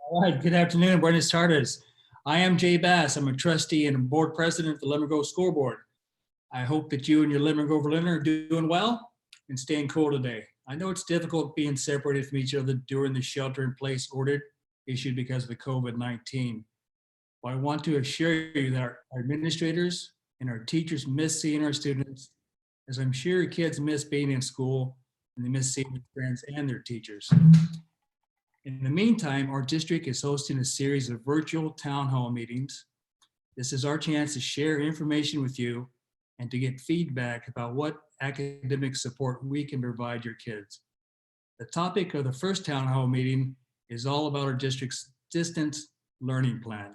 All right, good afternoon. Buenas tardes. I am Jay Bass. I'm a trustee and board president of the Lemon Grove School Board. I hope that you and your Lemon Grove Learner are doing well and staying cool today. I know it's difficult being separated from each other during the shelter-in-place order issued because of the COVID-19. But I want to assure you that our administrators and our teachers miss seeing our students, as I'm sure your kids miss being in school and they miss seeing their friends and their teachers. In the meantime, our district is hosting a series of virtual town hall meetings. This is our chance to share information with you and to get feedback about what academic support we can provide your kids. The topic of the first town hall meeting is all about our district's distance learning plan.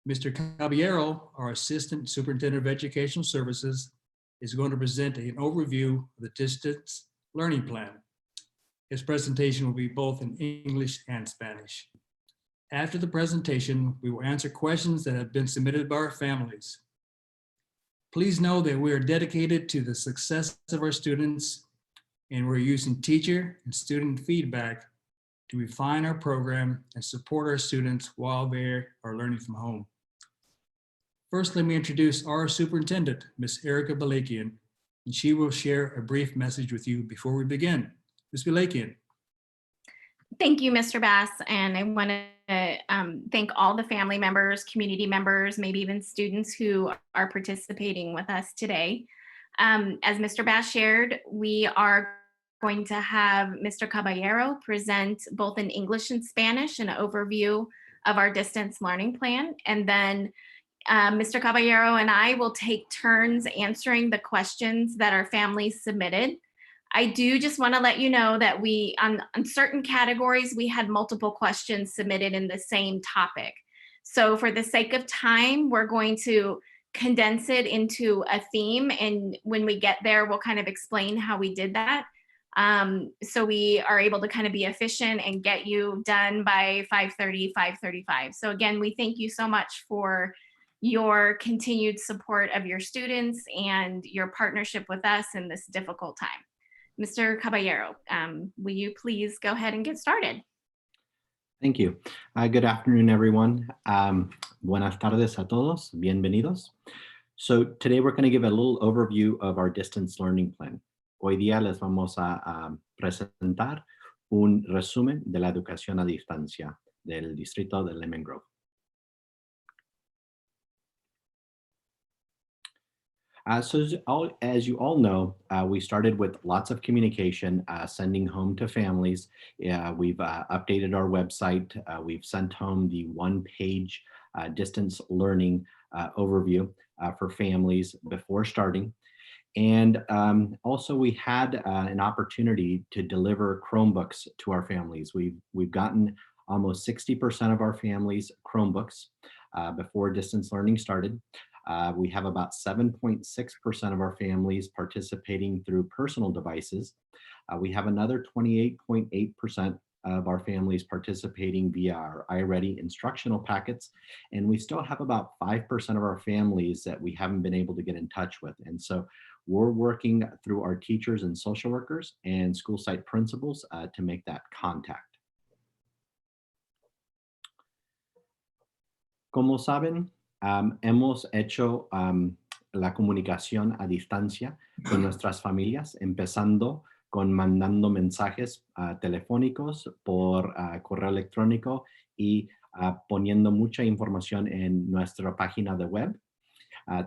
Mr. Caballero, our Assistant Superintendent of Educational Services, is going to present an overview of the distance learning plan. His presentation will be both in English and Spanish. After the presentation, we will answer questions that have been submitted by our families. Please know that we are dedicated to the success of our students, and we're using teacher and student feedback to refine our program and support our students while they are learning from home. First, let me introduce our superintendent, Ms. Erica Balakian, and she will share a brief message with you before we begin. Ms. Balakian. Thank you, Mr. Bass, and I want to thank all the family members, community members, maybe even students who are participating with us today. As Mr. Bass shared, we are going to have Mr. Caballero present both in English and Spanish an overview of our distance learning plan, and then Mr. Caballero and I will take turns answering the questions that our families submitted. I do just want to let you know that we, on certain categories, we had multiple questions submitted in the same topic. So for the sake of time, we're going to condense it into a theme. And when we get there, we'll kind of explain how we did that. So we are able to kind of be efficient and get you done by 5:30, 5:35. So again, we thank you so much for your continued support of your students and your partnership with us in this difficult time. Mr. Caballero, will you please go ahead and get started? Thank you. Good afternoon, everyone. Buenas tardes a todos. Bienvenidos. So today we're going to give a little overview of our distance learning plan. Hoy día les vamos a presentar un resumen de la educación a distancia del distrito de Lemon Grove. So as you all know, we started with lots of communication, sending home to families. We've updated our website. We've sent home the one-page distance learning overview for families before starting. And also we had an opportunity to deliver Chromebooks to our families. We've gotten almost 60% of our families Chromebooks before distance learning started. We have about 7.6% of our families participating through personal devices. We have another 28.8% of our families participating via our iReady instructional packets. And we still have about 5% of our families that we haven't been able to get in touch with. And so we're working through our teachers and social workers and school site principals to make that contact. Como saben, hemos hecho la comunicación a distancia con nuestras familias, empezando con mandando mensajes telefónicos por correo electrónico y poniendo mucha información en nuestra página de web.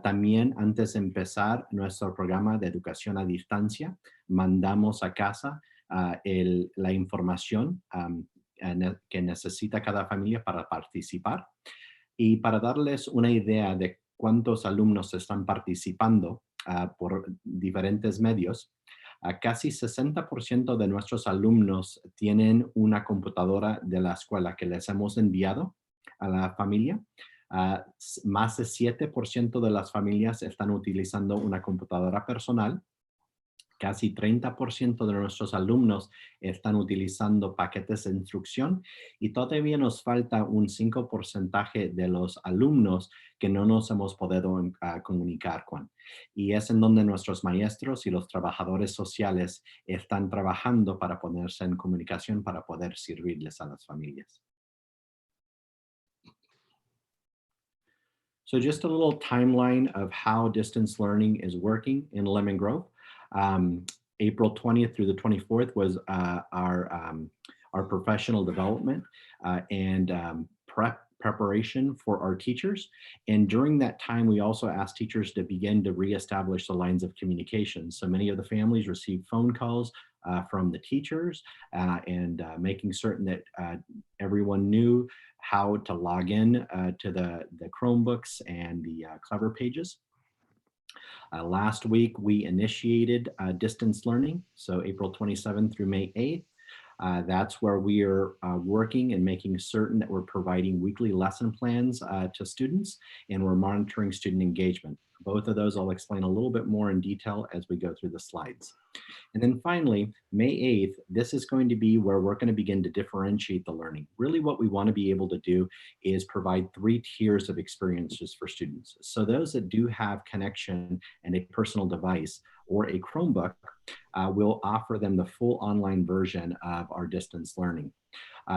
También antes de empezar nuestro programa de educación a distancia, mandamos a casa la información que necesita cada familia para participar. Y para darles una idea de cuántos alumnos están participando por diferentes medios, casi 60% de nuestros alumnos tienen una computadora de la escuela que les hemos enviado a la familia. Más de 7% de las familias están utilizando una computadora personal. Casi 30% de nuestros alumnos están utilizando paquetes de instrucción y todavía nos falta un 5% de los alumnos que no nos hemos podido comunicar con. Y es en donde nuestros maestros y los trabajadores sociales están trabajando para ponerse en comunicación para poder servirles a las familias. So just a little timeline of how distance learning is working in Lemon Grove. April 20th through the 24th was our professional development and preparation for our teachers. And during that time, we also asked teachers to begin to reestablish the lines of communication. So many of the families received phone calls from the teachers and making certain that everyone knew how to log in to the Chromebooks and the Clever Pages. Last week, we initiated distance learning, so April 27th through May 8th. That's where we are working and making certain that we're providing weekly lesson plans to students, and we're monitoring student engagement. Both of those I'll explain a little bit more in detail as we go through the slides. And then finally, May 8th, this is going to be where we're going to begin to differentiate the learning. Really what we want to be able to do is provide 3 tiers of experiences for students. So those that do have connection and a personal device or a Chromebook, we'll offer them the full online version of our distance learning.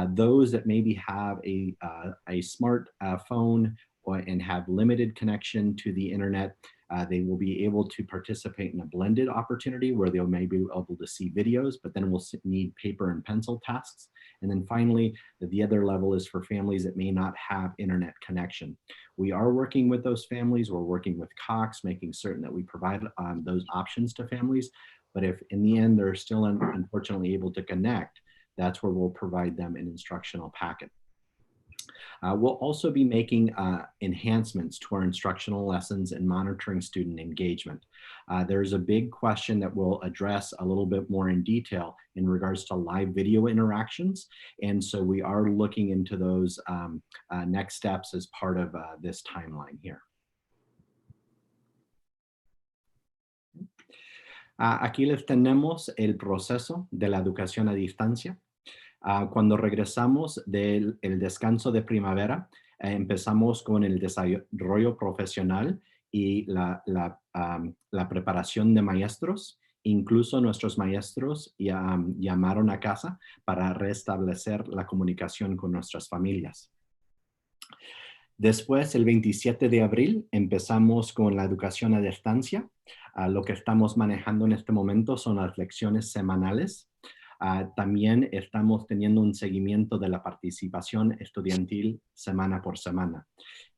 Those that maybe have a smart phone and have limited connection to the internet, they will be able to participate in a blended opportunity where they'll maybe be able to see videos, but then we'll need paper and pencil tasks. And then finally, the other level is for families that may not have internet connection. We are working with those families. We're working with Cox, making certain that we provide those options to families. But if in the end they're still unfortunately able to connect, that's where we'll provide them an instructional packet. We'll also be making enhancements to our instructional lessons and monitoring student engagement. There's a big question that we'll address a little bit more in detail in regards to live video interactions. And so we are looking into those next steps as part of this timeline here. Aquí les tenemos el proceso de la educación a distancia. Cuando regresamos del descanso de primavera, empezamos con el desarrollo profesional y la preparación de maestros. Incluso nuestros maestros llamaron a casa para restablecer la comunicación con nuestras familias. Después, el 27 de abril, empezamos con la educación a distancia. Lo que estamos manejando en este momento son las lecciones semanales. También estamos teniendo un seguimiento de la participación estudiantil semana por semana.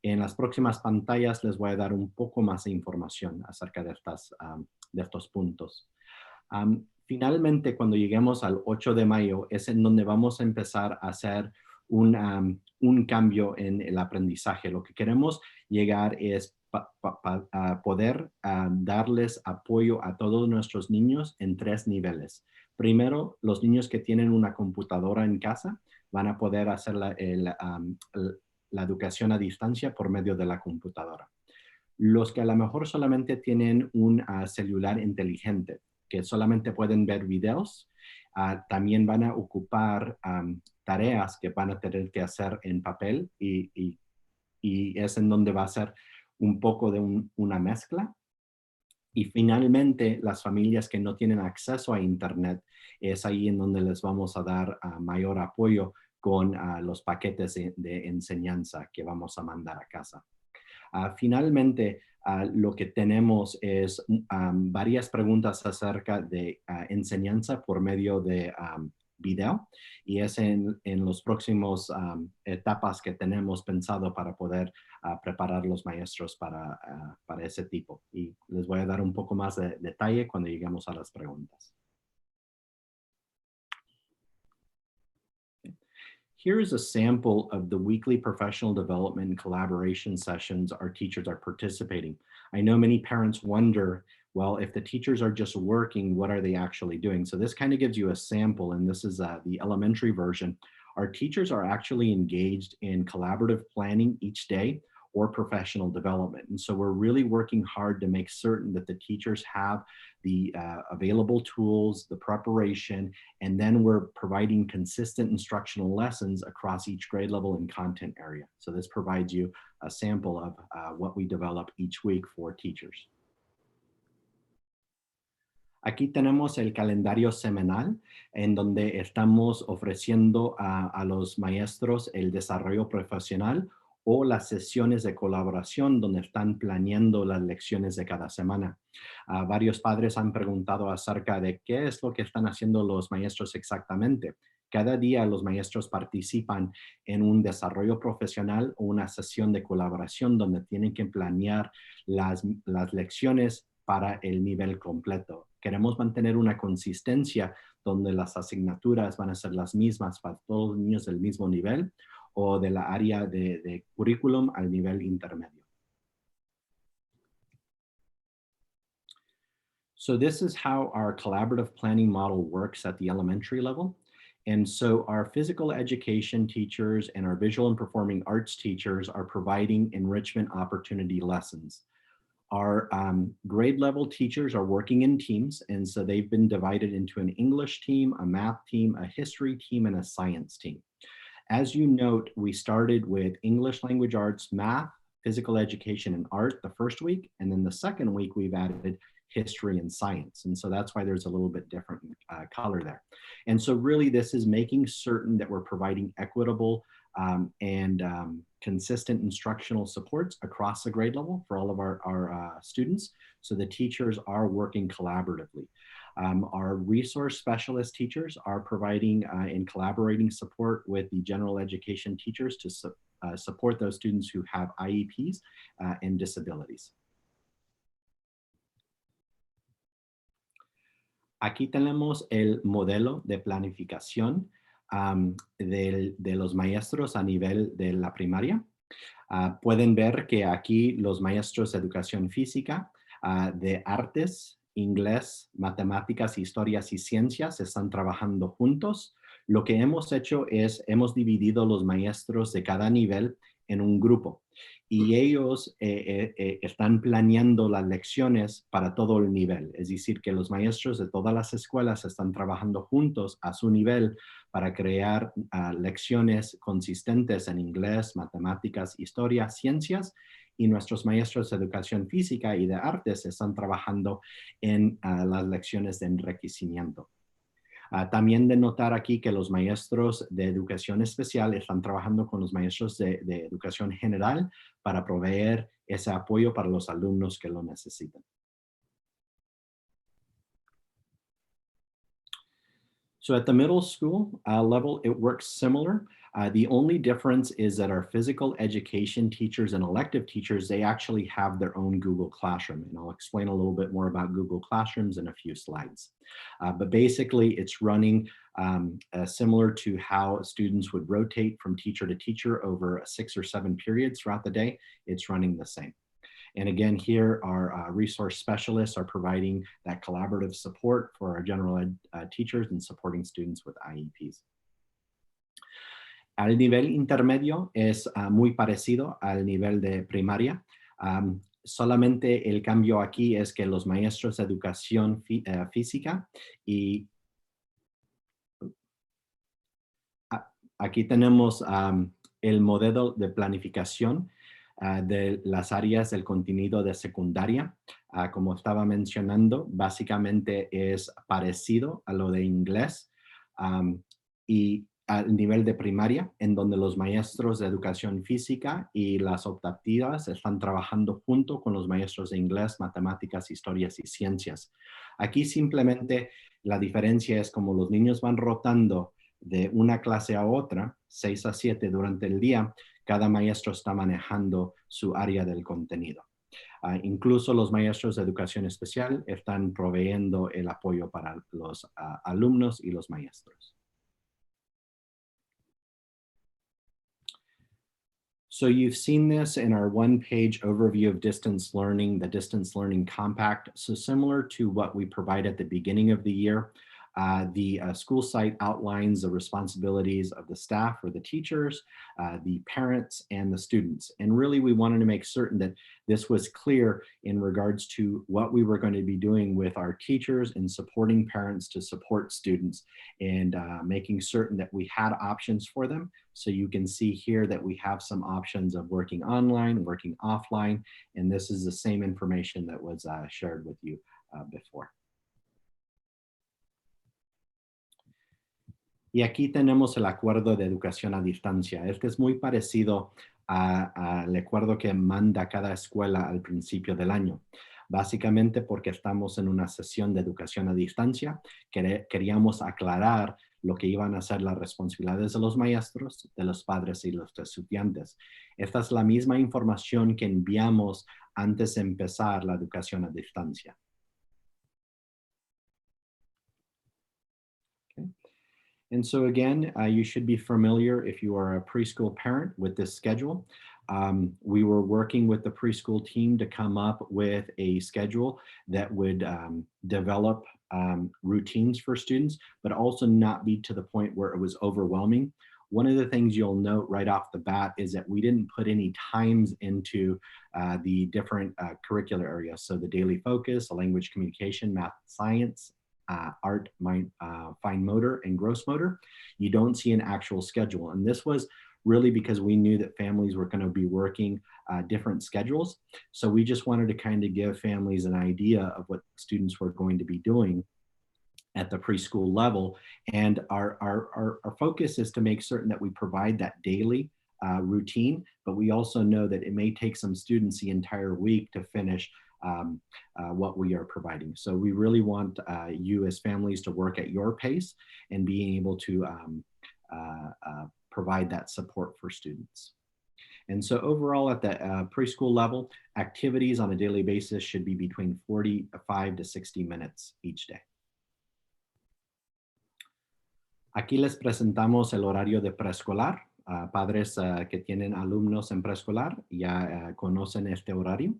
En las próximas pantallas les voy a dar un poco más de información acerca de estos puntos. Finalmente, cuando lleguemos al 8 de mayo, es en donde vamos a empezar a hacer un cambio en el aprendizaje. Lo que queremos llegar es poder darles apoyo a todos nuestros niños en 3 niveles. Primero, los niños que tienen una computadora en casa van a poder hacer la educación a distancia por medio de la computadora. Los que a lo mejor solamente tienen un celular inteligente, que solamente pueden ver videos, también van a ocupar tareas que van a tener que hacer en papel y es en donde va a ser un poco de una mezcla. Y finalmente, las familias que no tienen acceso a Internet, es ahí en donde les vamos a dar mayor apoyo con los paquetes de enseñanza que vamos a mandar a casa. Finalmente, lo que tenemos es varias preguntas acerca de enseñanza por medio de video, y es en los próximos etapas que tenemos pensado para poder preparar los maestros para ese tipo. Y les voy a dar un poco más de detalle cuando lleguemos a las preguntas. Here's a sample of the weekly professional development and collaboration sessions our teachers are participating. I know many parents wonder, well, if the teachers are just working, what are they actually doing? So this kind of gives you a sample, and this is the elementary version. Our teachers are actually engaged in collaborative planning each day or professional development. And so we're really working hard to make certain that the teachers have the available tools, the preparation, and then we're providing consistent instructional lessons across each grade level and content area. So this provides you a sample of what we develop each week for teachers. Aquí tenemos el calendario semanal en donde estamos ofreciendo a los maestros el desarrollo profesional o las sesiones de colaboración donde están planeando las lecciones de cada semana. Varios padres han preguntado acerca de qué es lo que están haciendo los maestros exactamente. Cada día los maestros participan en un desarrollo profesional o una sesión de colaboración donde tienen que planear las lecciones para el nivel completo. Queremos mantener una consistencia donde las asignaturas van a ser las mismas para todos los niños del mismo nivel o de la área de currículum al nivel intermedio. So this is how our collaborative planning model works at the elementary level. And so our physical education teachers and our visual and performing arts teachers are providing enrichment opportunity lessons. Our grade level teachers are working in teams, and so they've been divided into an English team, a math team, a history team, and a science team. As you note, we started with English language arts, math, physical education, and art the first week, and then the second week we've added history and science. And so that's why there's a little bit different color there. And so really this is making certain that we're providing equitable and consistent instructional supports across the grade level for all of our students. So the teachers are working collaboratively. Our resource specialist teachers are providing and collaborating support with the general education teachers to support those students who have IEPs and disabilities. Aquí tenemos el modelo de planificación de los maestros a nivel de la primaria. Pueden ver que aquí los maestros de educación física, de artes, inglés, matemáticas, historias y ciencias están trabajando juntos. Lo que hemos hecho es, hemos dividido los maestros de cada nivel en un grupo y ellos están planeando las lecciones para todo el nivel. Es decir, que los maestros de todas las escuelas están trabajando juntos a su nivel para crear lecciones consistentes en inglés, matemáticas, historia, ciencias, y nuestros maestros de educación física y de artes están trabajando en las lecciones de enriquecimiento. También de notar aquí que los maestros de educación especial están trabajando con los maestros de educación general para proveer ese apoyo para los alumnos que lo necesitan. So at the middle school level, it works similar. The only difference is that our physical education teachers and elective teachers, they actually have their own Google Classroom. And I'll explain a little bit more about Google Classrooms in a few slides. But basically, it's running similar to how students would rotate from teacher to teacher over 6 or 7 periods throughout the day. It's running the same. And again, here our resource specialists are providing that collaborative support for our general ed teachers and supporting students with IEPs. Al nivel intermedio es muy parecido al nivel de primaria. Solamente el cambio aquí es que los maestros de educación física y aquí tenemos el modelo de planificación de las áreas del contenido de secundaria. Como estaba mencionando, básicamente es parecido a lo de inglés y al nivel de primaria, en donde los maestros de educación física y las optativas están trabajando junto con los maestros de inglés, matemáticas, historias y ciencias. Aquí simplemente la diferencia es como los niños van rotando de una clase a otra, 6 a 7 durante el día, cada maestro está manejando su área del contenido. Incluso los maestros de educación especial están proveyendo el apoyo para los alumnos y los maestros. So you've seen this in our one-page overview of distance learning, the Distance Learning Compact. So similar to what we provide at the beginning of the year, the school site outlines the responsibilities of the staff or the teachers, the parents, and the students. And really, we wanted to make certain that this was clear in regards to what we were going to be doing with our teachers and supporting parents to support students and making certain that we had options for them. So you can see here that we have some options of working online, working offline, and this is the same information that was shared with you before. Y aquí tenemos el acuerdo de educación a distancia. Este es muy parecido al acuerdo que manda cada escuela al principio del año. Básicamente porque estamos en una sesión de educación a distancia, queríamos aclarar lo que iban a ser las responsabilidades de los maestros, de los padres y los estudiantes. Esta es la misma información que enviamos antes de empezar la educación a distancia. Okay. And so again, you should be familiar if you are a preschool parent with this schedule. We were working with the preschool team to come up with a schedule that would develop routines for students, but also not be to the point where it was overwhelming. One of the things you'll note right off the bat is that we didn't put any times into the different curricular areas. So the daily focus, the language communication, math, science, art, fine motor, and gross motor. You don't see an actual schedule. And this was really because we knew that families were going to be working different schedules. So we just wanted to kind of give families an idea of what students were going to be doing at the preschool level. And our focus is to make certain that we provide that daily routine, but we also know that it may take some students the entire week to finish what we are providing. So we really want you as families to work at your pace and being able to provide that support for students. And so overall at the preschool level, activities on a daily basis should be between 45 to 60 minutes each day. Aquí les presentamos el horario de preescolar. Padres que tienen alumnos en preescolar ya conocen este horario.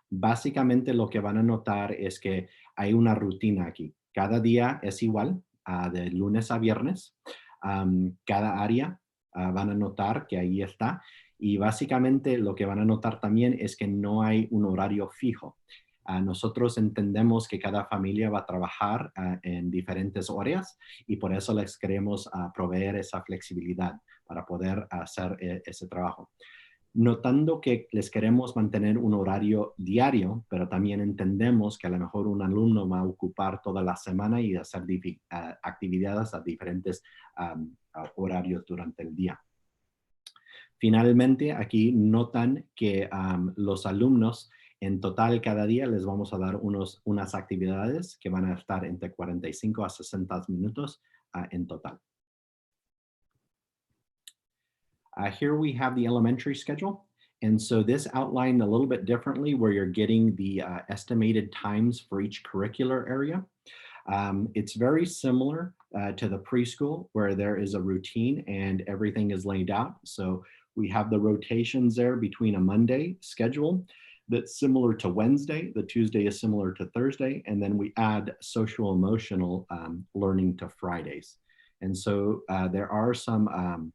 Básicamente lo que van a notar es que hay una rutina aquí. Cada día es igual, de lunes a viernes. Cada área van a notar que ahí está. Y básicamente lo que van a notar también es que no hay un horario fijo. Nosotros entendemos que cada familia va a trabajar en diferentes áreas y por eso les queremos proveer esa flexibilidad para poder hacer ese trabajo. Notando que les queremos mantener un horario diario, pero también entendemos que a lo mejor un alumno va a ocupar toda la semana y hacer actividades a diferentes horarios durante el día. Finalmente, aquí notan que los alumnos en total cada día les vamos a dar unas actividades que van a estar entre 45 a 60 minutos en total. Here we have the elementary schedule. And so this outlined a little bit differently where you're getting the estimated times for each curricular area. It's very similar to the preschool where there is a routine and everything is laid out. So we have the rotations there between a Monday schedule that's similar to Wednesday. The Tuesday is similar to Thursday. And then we add social emotional learning to Fridays. And so there are some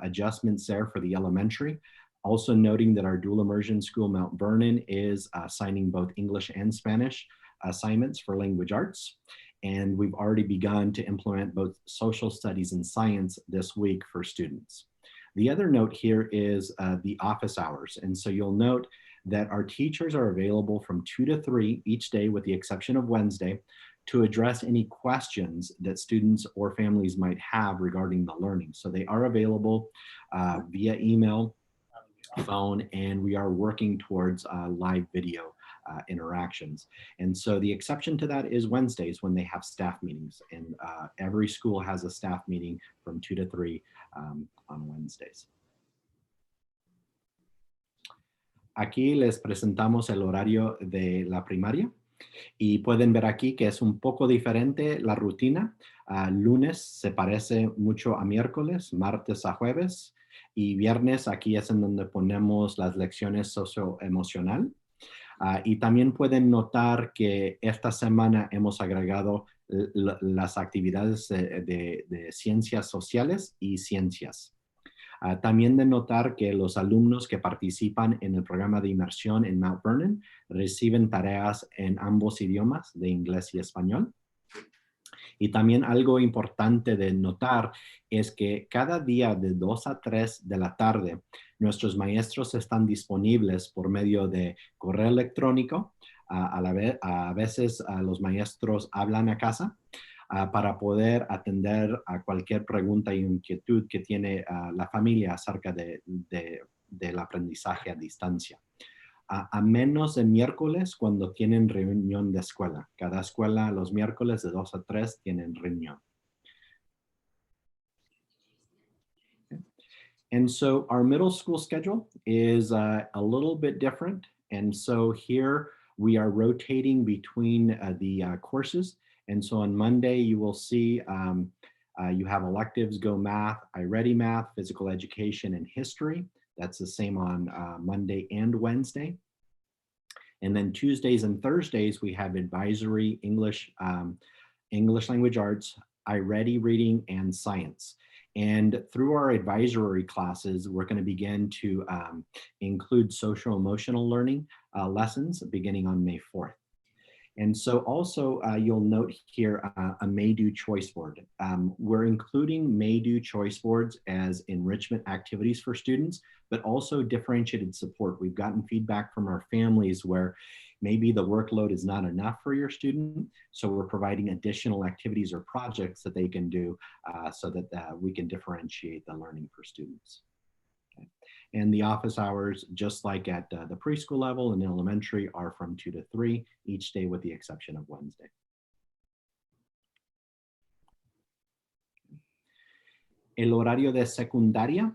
adjustments there for the elementary. Also noting that our dual immersion school, Mount Vernon, is assigning both English and Spanish assignments for language arts. And we've already begun to implement both social studies and science this week for students. The other note here is the office hours. And so you'll note that our teachers are available from 2 to 3 each day with the exception of Wednesday to address any questions that students or families might have regarding the learning. So they are available via email, phone, and we are working towards live video interactions. And so the exception to that is Wednesdays when they have staff meetings, and every school has a staff meeting from 2 to 3 on Wednesdays. Aquí les presentamos el horario de la primaria y pueden ver aquí que es un poco diferente la rutina. Lunes se parece mucho a miércoles, martes a jueves y viernes aquí es en donde ponemos las lecciones socioemocional. Y también pueden notar que esta semana hemos agregado las actividades de ciencias sociales y ciencias. También de notar que los alumnos que participan en el programa de inmersión en Mount Vernon reciben tareas en ambos idiomas, de inglés y español. Y también algo importante de notar es que cada día de 2 a 3 de la tarde, nuestros maestros están disponibles por medio de correo electrónico. A veces los maestros hablan a casa para poder atender a cualquier pregunta y inquietud que tiene la familia acerca de del aprendizaje a distancia. A menos de miércoles cuando tienen reunión de escuela. Cada escuela los miércoles de 2 a 3 tienen reunión. And so our middle school schedule is a little bit different. And so here we are rotating between the courses. And so on Monday, you will see you have electives, Go Math, iReady Math, Physical Education, and History. That's the same on Monday and Wednesday. And then Tuesdays and Thursdays, we have advisory, English, English language arts, iReady reading, and science. And through our advisory classes, we're going to begin to include social emotional learning lessons beginning on May 4th. And so also you'll note here a May-Do choice board. We're including May-Do choice boards as enrichment activities for students, but also differentiated support. We've gotten feedback from our families where maybe the workload is not enough for your student. So we're providing additional activities or projects that they can do so that we can differentiate the learning for students. Okay. And the office hours, just like at the preschool level and elementary, are from 2 to 3 each day with the exception of Wednesday. El horario de secundaria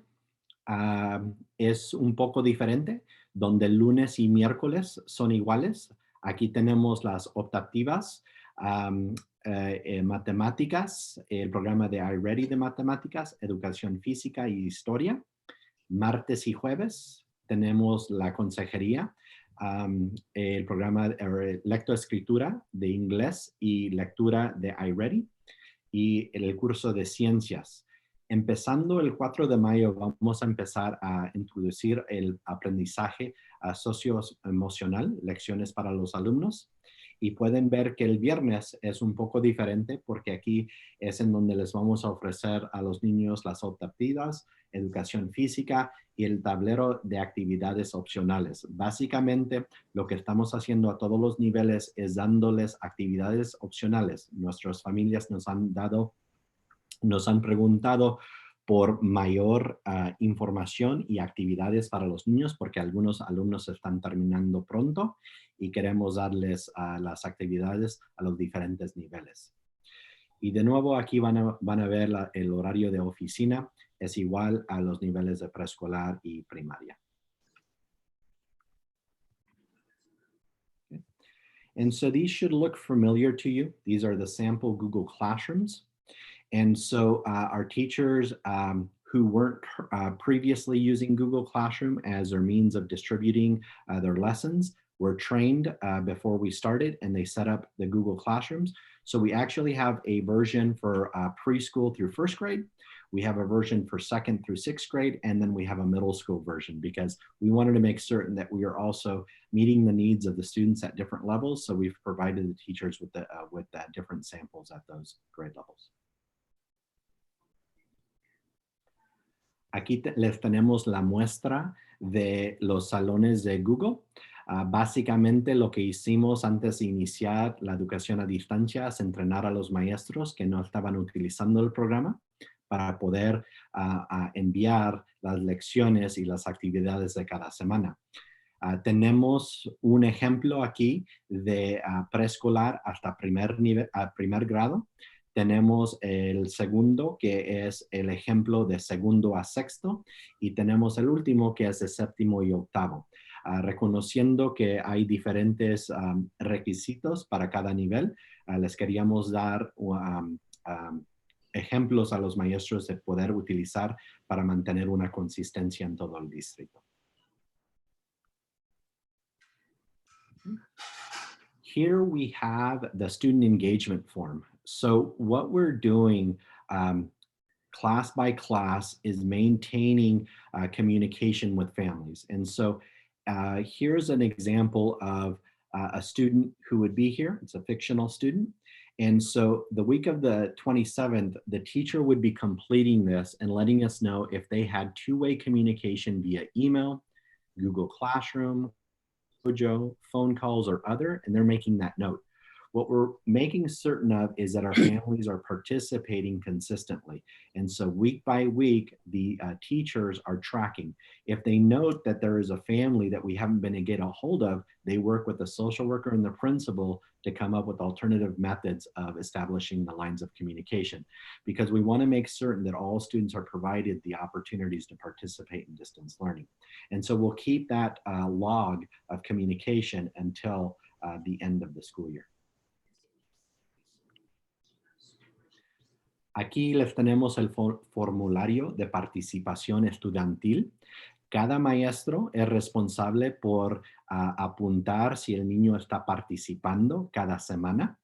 es un poco diferente, donde el lunes y miércoles son iguales. Aquí tenemos las optativas, matemáticas, el programa de iReady de matemáticas, educación física y historia. Martes y jueves tenemos la consejería, el programa de lectoescritura de inglés y lectura de iReady y el curso de ciencias. Empezando el 4 de mayo vamos a empezar a introducir el aprendizaje socioemocional, lecciones para los alumnos. Y pueden ver que el viernes es un poco diferente porque aquí es en donde les vamos a ofrecer a los niños las optativas, educación física y el tablero de actividades opcionales. Básicamente lo que estamos haciendo a todos los niveles es dándoles actividades opcionales. Nuestras familias nos han preguntado por mayor información y actividades para los niños porque algunos alumnos están terminando pronto y queremos darles las actividades a los diferentes niveles. Y de nuevo aquí van a ver el horario de oficina es igual a los niveles de preescolar y primaria. Okay. And so these should look familiar to you. These are the sample Google Classrooms. And so our teachers who weren't previously using Google Classroom as their means of distributing their lessons were trained before we started, and they set up the Google Classrooms. So we actually have a version for preschool through first grade. We have a version for 2nd through 6th grade, and then we have a middle school version because we wanted to make certain that we are also meeting the needs of the students at different levels. So we've provided the teachers with different samples at those grade levels. Aquí les tenemos la muestra de los salones de Google. Básicamente lo que hicimos antes de iniciar la educación a distancia es entrenar a los maestros que no estaban utilizando el programa para poder enviar las lecciones y las actividades de cada semana. Tenemos un ejemplo aquí de preescolar hasta primer grado. Tenemos el segundo, que es el ejemplo de segundo a sexto, y tenemos el último, que es de séptimo y octavo. Reconociendo que hay diferentes requisitos para cada nivel, les queríamos dar ejemplos a los maestros de poder utilizar para mantener una consistencia en todo el distrito. Here we have the student engagement form. So what we're doing class by class is maintaining communication with families. And so here's an example of a student who would be here. It's a fictional student. And so the week of the 27th, the teacher would be completing this and letting us know if they had two-way communication via email, Google Classroom, Dojo, phone calls, or other, and they're making that note. What we're making certain of is that our families are participating consistently. And so week by week, the teachers are tracking. If they note that there is a family that we haven't been able to get a hold of, they work with the social worker and the principal to come up with alternative methods of establishing the lines of communication, because we want to make certain that all students are provided the opportunities to participate in distance learning. And so we'll keep that log of communication until the end of the school year. Aquí les tenemos el formulario de participación estudiantil. Cada maestro es responsable por apuntar si el niño está participando cada semana.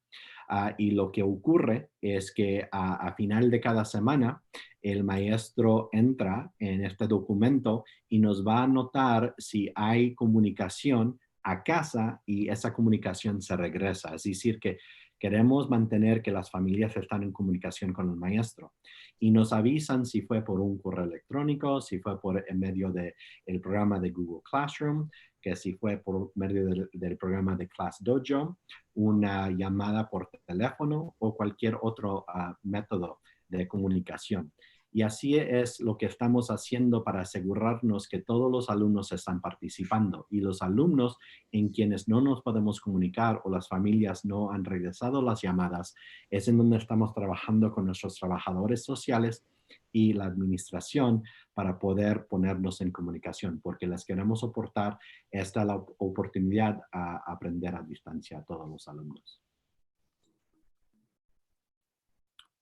Y lo que ocurre es que a final de cada semana, el maestro entra en este documento y nos va a anotar si hay comunicación a casa y esa comunicación se regresa. Es decir, que queremos mantener que las familias están en comunicación con el maestro y nos avisan si fue por un correo electrónico, si fue por en medio del programa de Google Classroom, que si fue por medio del programa de Class Dojo, una llamada por teléfono o cualquier otro método de comunicación. Y así es lo que estamos haciendo para asegurarnos que todos los alumnos están participando, y los alumnos en quienes no nos podemos comunicar o las familias no han regresado las llamadas, es en donde estamos trabajando con nuestros trabajadores sociales y la administración para poder ponernos en comunicación, porque les queremos aportar la oportunidad a aprender a distancia a todos los alumnos.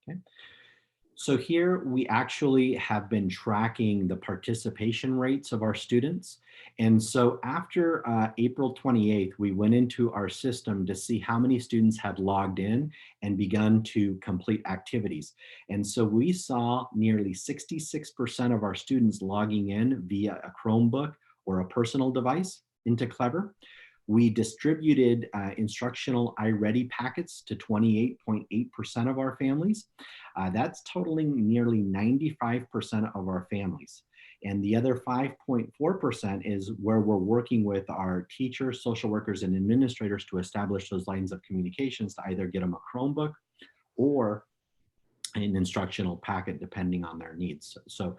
Okay. So here we actually have been tracking the participation rates of our students. And so after April 28th, we went into our system to see how many students had logged in and begun to complete activities. And so we saw nearly 66% of our students logging in via a Chromebook or a personal device into Clever. We distributed instructional iReady packets to 28.8% of our families. That's totaling nearly 95% of our families. And the other 5.4% is where we're working with our teachers, social workers, and administrators to establish those lines of communications to either get them a Chromebook or an instructional packet, depending on their needs. So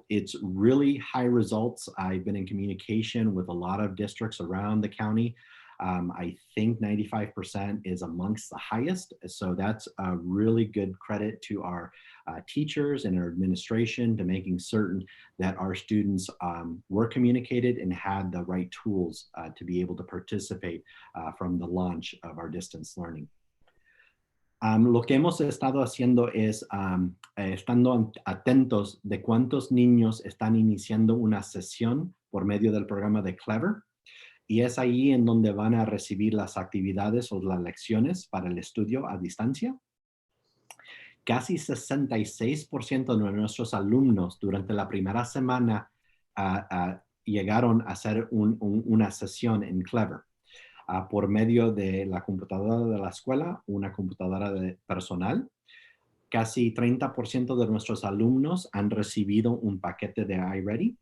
it's really high results. I've been in communication with a lot of districts around the county. I think 95% is amongst the highest. So that's a really good credit to our teachers and our administration to making certain that our students were communicated and had the right tools to be able to participate from the launch of our distance learning. Lo que hemos estado haciendo es estando atentos de cuántos niños están iniciando una sesión por medio del programa de Clever, y es ahí en donde van a recibir las actividades o las lecciones para el estudio a distancia. Casi 66% de nuestros alumnos durante la primera semana llegaron a hacer una sesión en Clever. Por medio de la computadora de la escuela, una computadora personal. Casi 30% de nuestros alumnos han recibido un paquete de iReady,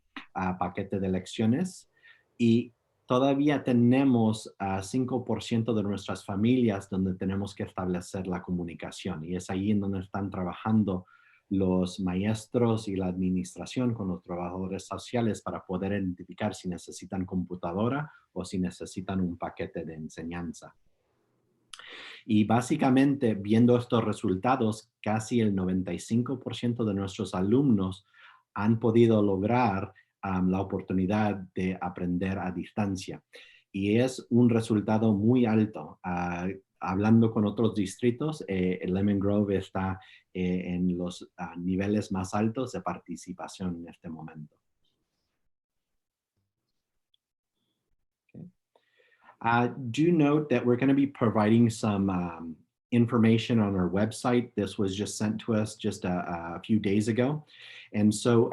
paquete de lecciones, y todavía tenemos 5% de nuestras familias donde tenemos que establecer la comunicación, y es ahí en donde están trabajando los maestros y la administración con los trabajadores sociales para poder identificar si necesitan computadora o si necesitan un paquete de enseñanza. Y básicamente, viendo estos resultados, casi el 95% de nuestros alumnos han podido lograr la oportunidad de aprender a distancia. Y es un resultado muy alto. Hablando con otros distritos, Lemon Grove está en los niveles más altos de participación en este momento. Okay. Do note that we're going to be providing some information on our website. This was just sent to us just a few days ago. And so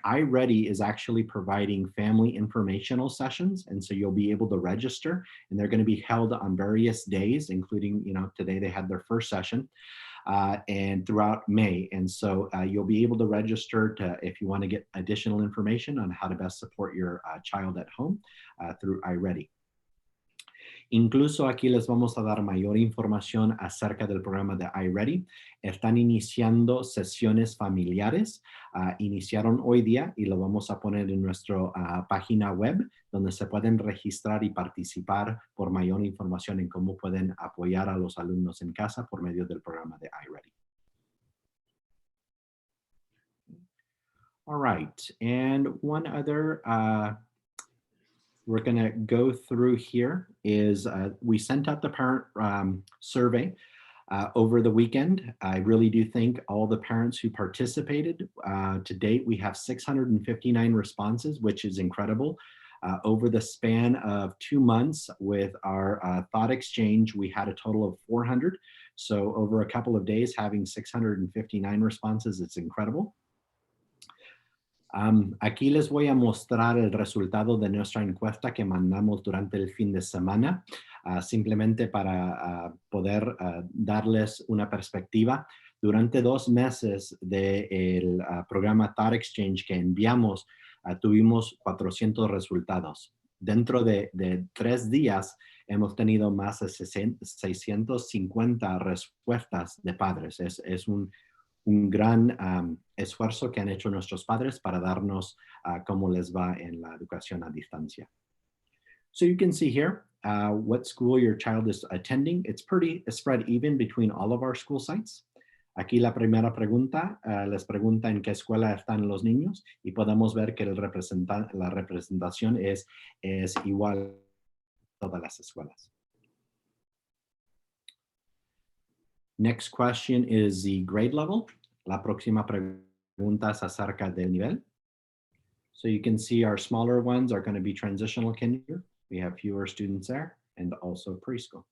iReady is actually providing family informational sessions. And so you'll be able to register, and they're going to be held on various days, including, today they had their first session, and throughout May. And so you'll be able to register if you want to get additional information on how to best support your child at home through iReady. Incluso aquí les vamos a dar mayor información acerca del programa de iReady. Están iniciando sesiones familiares. Iniciaron hoy día y lo vamos a poner en nuestra página web, donde se pueden registrar y participar por mayor información en cómo pueden apoyar a los alumnos en casa por medio del programa de iReady. All right, and one other we're going to go through here is we sent out the parent survey over the weekend. I really do thank all the parents who participated. To date, we have 659 responses, which is incredible. Over the span of 2 months with our thought exchange, we had a total of 400. So over a couple of days, having 659 responses, it's incredible. Aquí les voy a mostrar el resultado de nuestra encuesta que mandamos durante el fin de semana, simplemente para poder darles una perspectiva. Durante 2 meses del programa Thought Exchange que enviamos, tuvimos 400 resultados. Dentro de 3 días hemos tenido más de 650 respuestas de padres. Es un gran esfuerzo que han hecho nuestros padres para darnos cómo les va en la educación a distancia. So you can see here what school your child is attending. It's pretty spread even between all of our school sites. Aquí la primera pregunta les pregunta en qué escuela están los niños y podemos ver que la representación es igual en todas las escuelas. Next question is the grade level. La próxima pregunta es acerca del nivel. So you can see our smaller ones are going to be transitional kinder. We have fewer students there, and also preschool.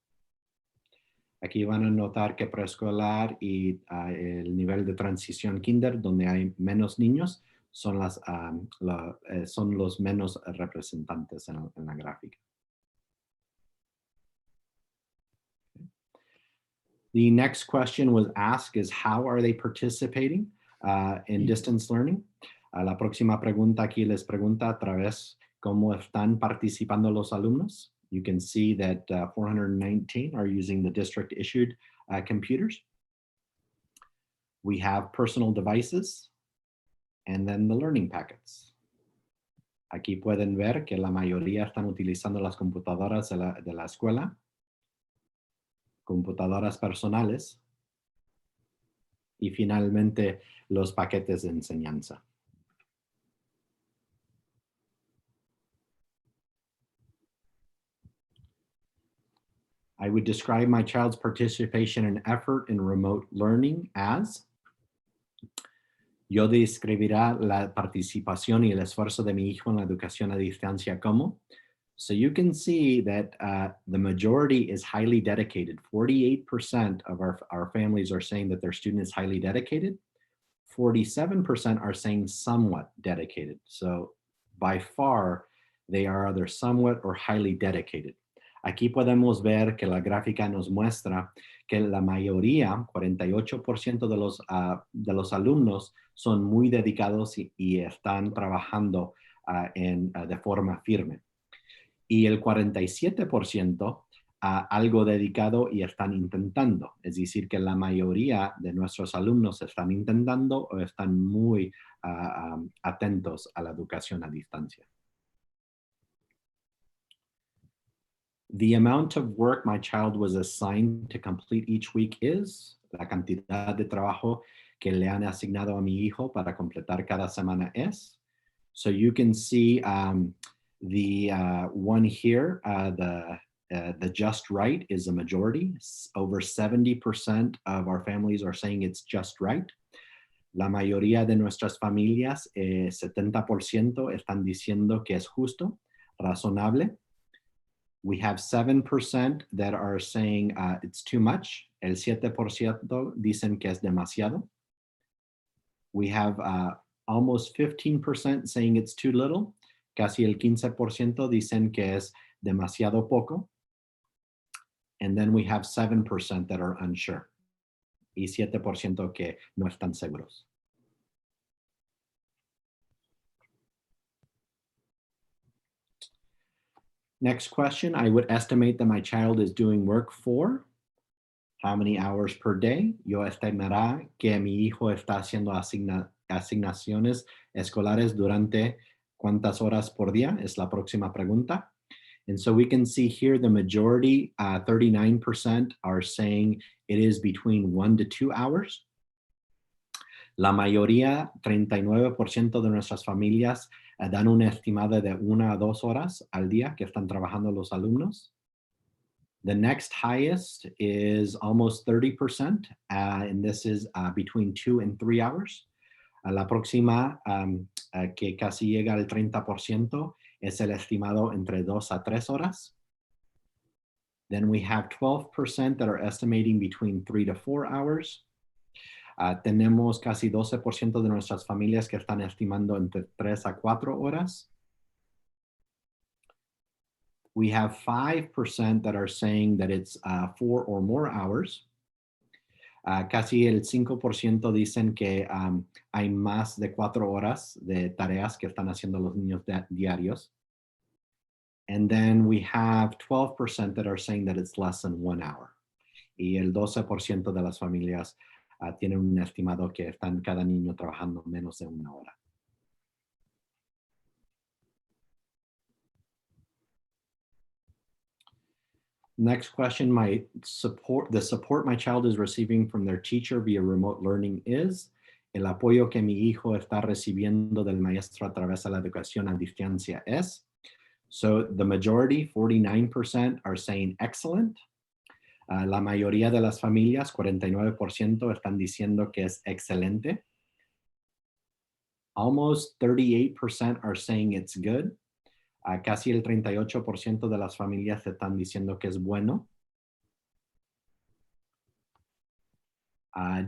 Aquí van a notar que preescolar y el nivel de transición kinder, donde hay menos niños, son los menos representantes en la gráfica. The next question was asked is how are they participating in distance learning? La próxima pregunta aquí les pregunta a través cómo están participando los alumnos. You can see that 419 are using the district issued computers. We have personal devices and then the learning packets. Aquí pueden ver que la mayoría están utilizando las computadoras de la escuela, computadoras personales y finalmente los paquetes de enseñanza. I would describe my child's participation and effort in remote learning as. Yo describirá la participación y el esfuerzo de mi hijo en la educación a distancia como. So you can see that the majority is highly dedicated. 48% of our families are saying that their student is highly dedicated. 47% are saying somewhat dedicated. So by far, they are either somewhat or highly dedicated. Aquí podemos ver que la gráfica nos muestra que la mayoría, 48% de los alumnos son muy dedicados y están trabajando de forma firme. Y el 47% algo dedicado y están intentando. Es decir, que la mayoría de nuestros alumnos están intentando o están muy atentos a la educación a distancia. The amount of work my child was assigned to complete each week is, la cantidad de trabajo que le han asignado a mi hijo para completar cada semana es. So you can see the one here, the just right is a majority. Over 70% of our families are saying it's just right. La mayoría de nuestras familias, 70% están diciendo que es justo, razonable. We have 7% that are saying it's too much. El 7% dicen que es demasiado. We have almost 15% saying it's too little. Casi el 15% dicen que es demasiado poco. And then we have 7% that are unsure. Y 7% que no están seguros. Next question, I would estimate that my child is doing work for how many hours per day. Yo estimará que mi hijo está haciendo asignaciones escolares durante cuántas horas por día es la próxima pregunta. And so we can see here the majority, 39% are saying it is between 1 to 2 hours. La mayoría, 39% de nuestras familias dan una estimada de 1 a 2 horas al día que están trabajando los alumnos. The next highest is almost 30%, and this is between 2 and 3 hours. La próxima, que casi llega al 30%, es el estimado entre 2 a 3 horas. Then we have 12% that are estimating between 3 to 4 hours. Tenemos casi 12% de nuestras familias que están estimando entre 3 a 4 horas. We have 5% that are saying that it's 4 or more hours. Casi el 5% dicen que hay más de 4 horas de tareas que están haciendo los niños diarios. And then we have 12% that are saying that it's less than 1 hour. Y el 12% de las familias tienen un estimado que están cada niño trabajando menos de 1 hora. Next question, the support my child is receiving from their teacher via remote learning is el apoyo que mi hijo está recibiendo del maestro a través de la educación a distancia es. So the majority, 49%, are saying excellent. La mayoría de las familias, 49%, están diciendo que es excelente. Almost 38% are saying it's good. Casi el 38% de las familias están diciendo que es bueno.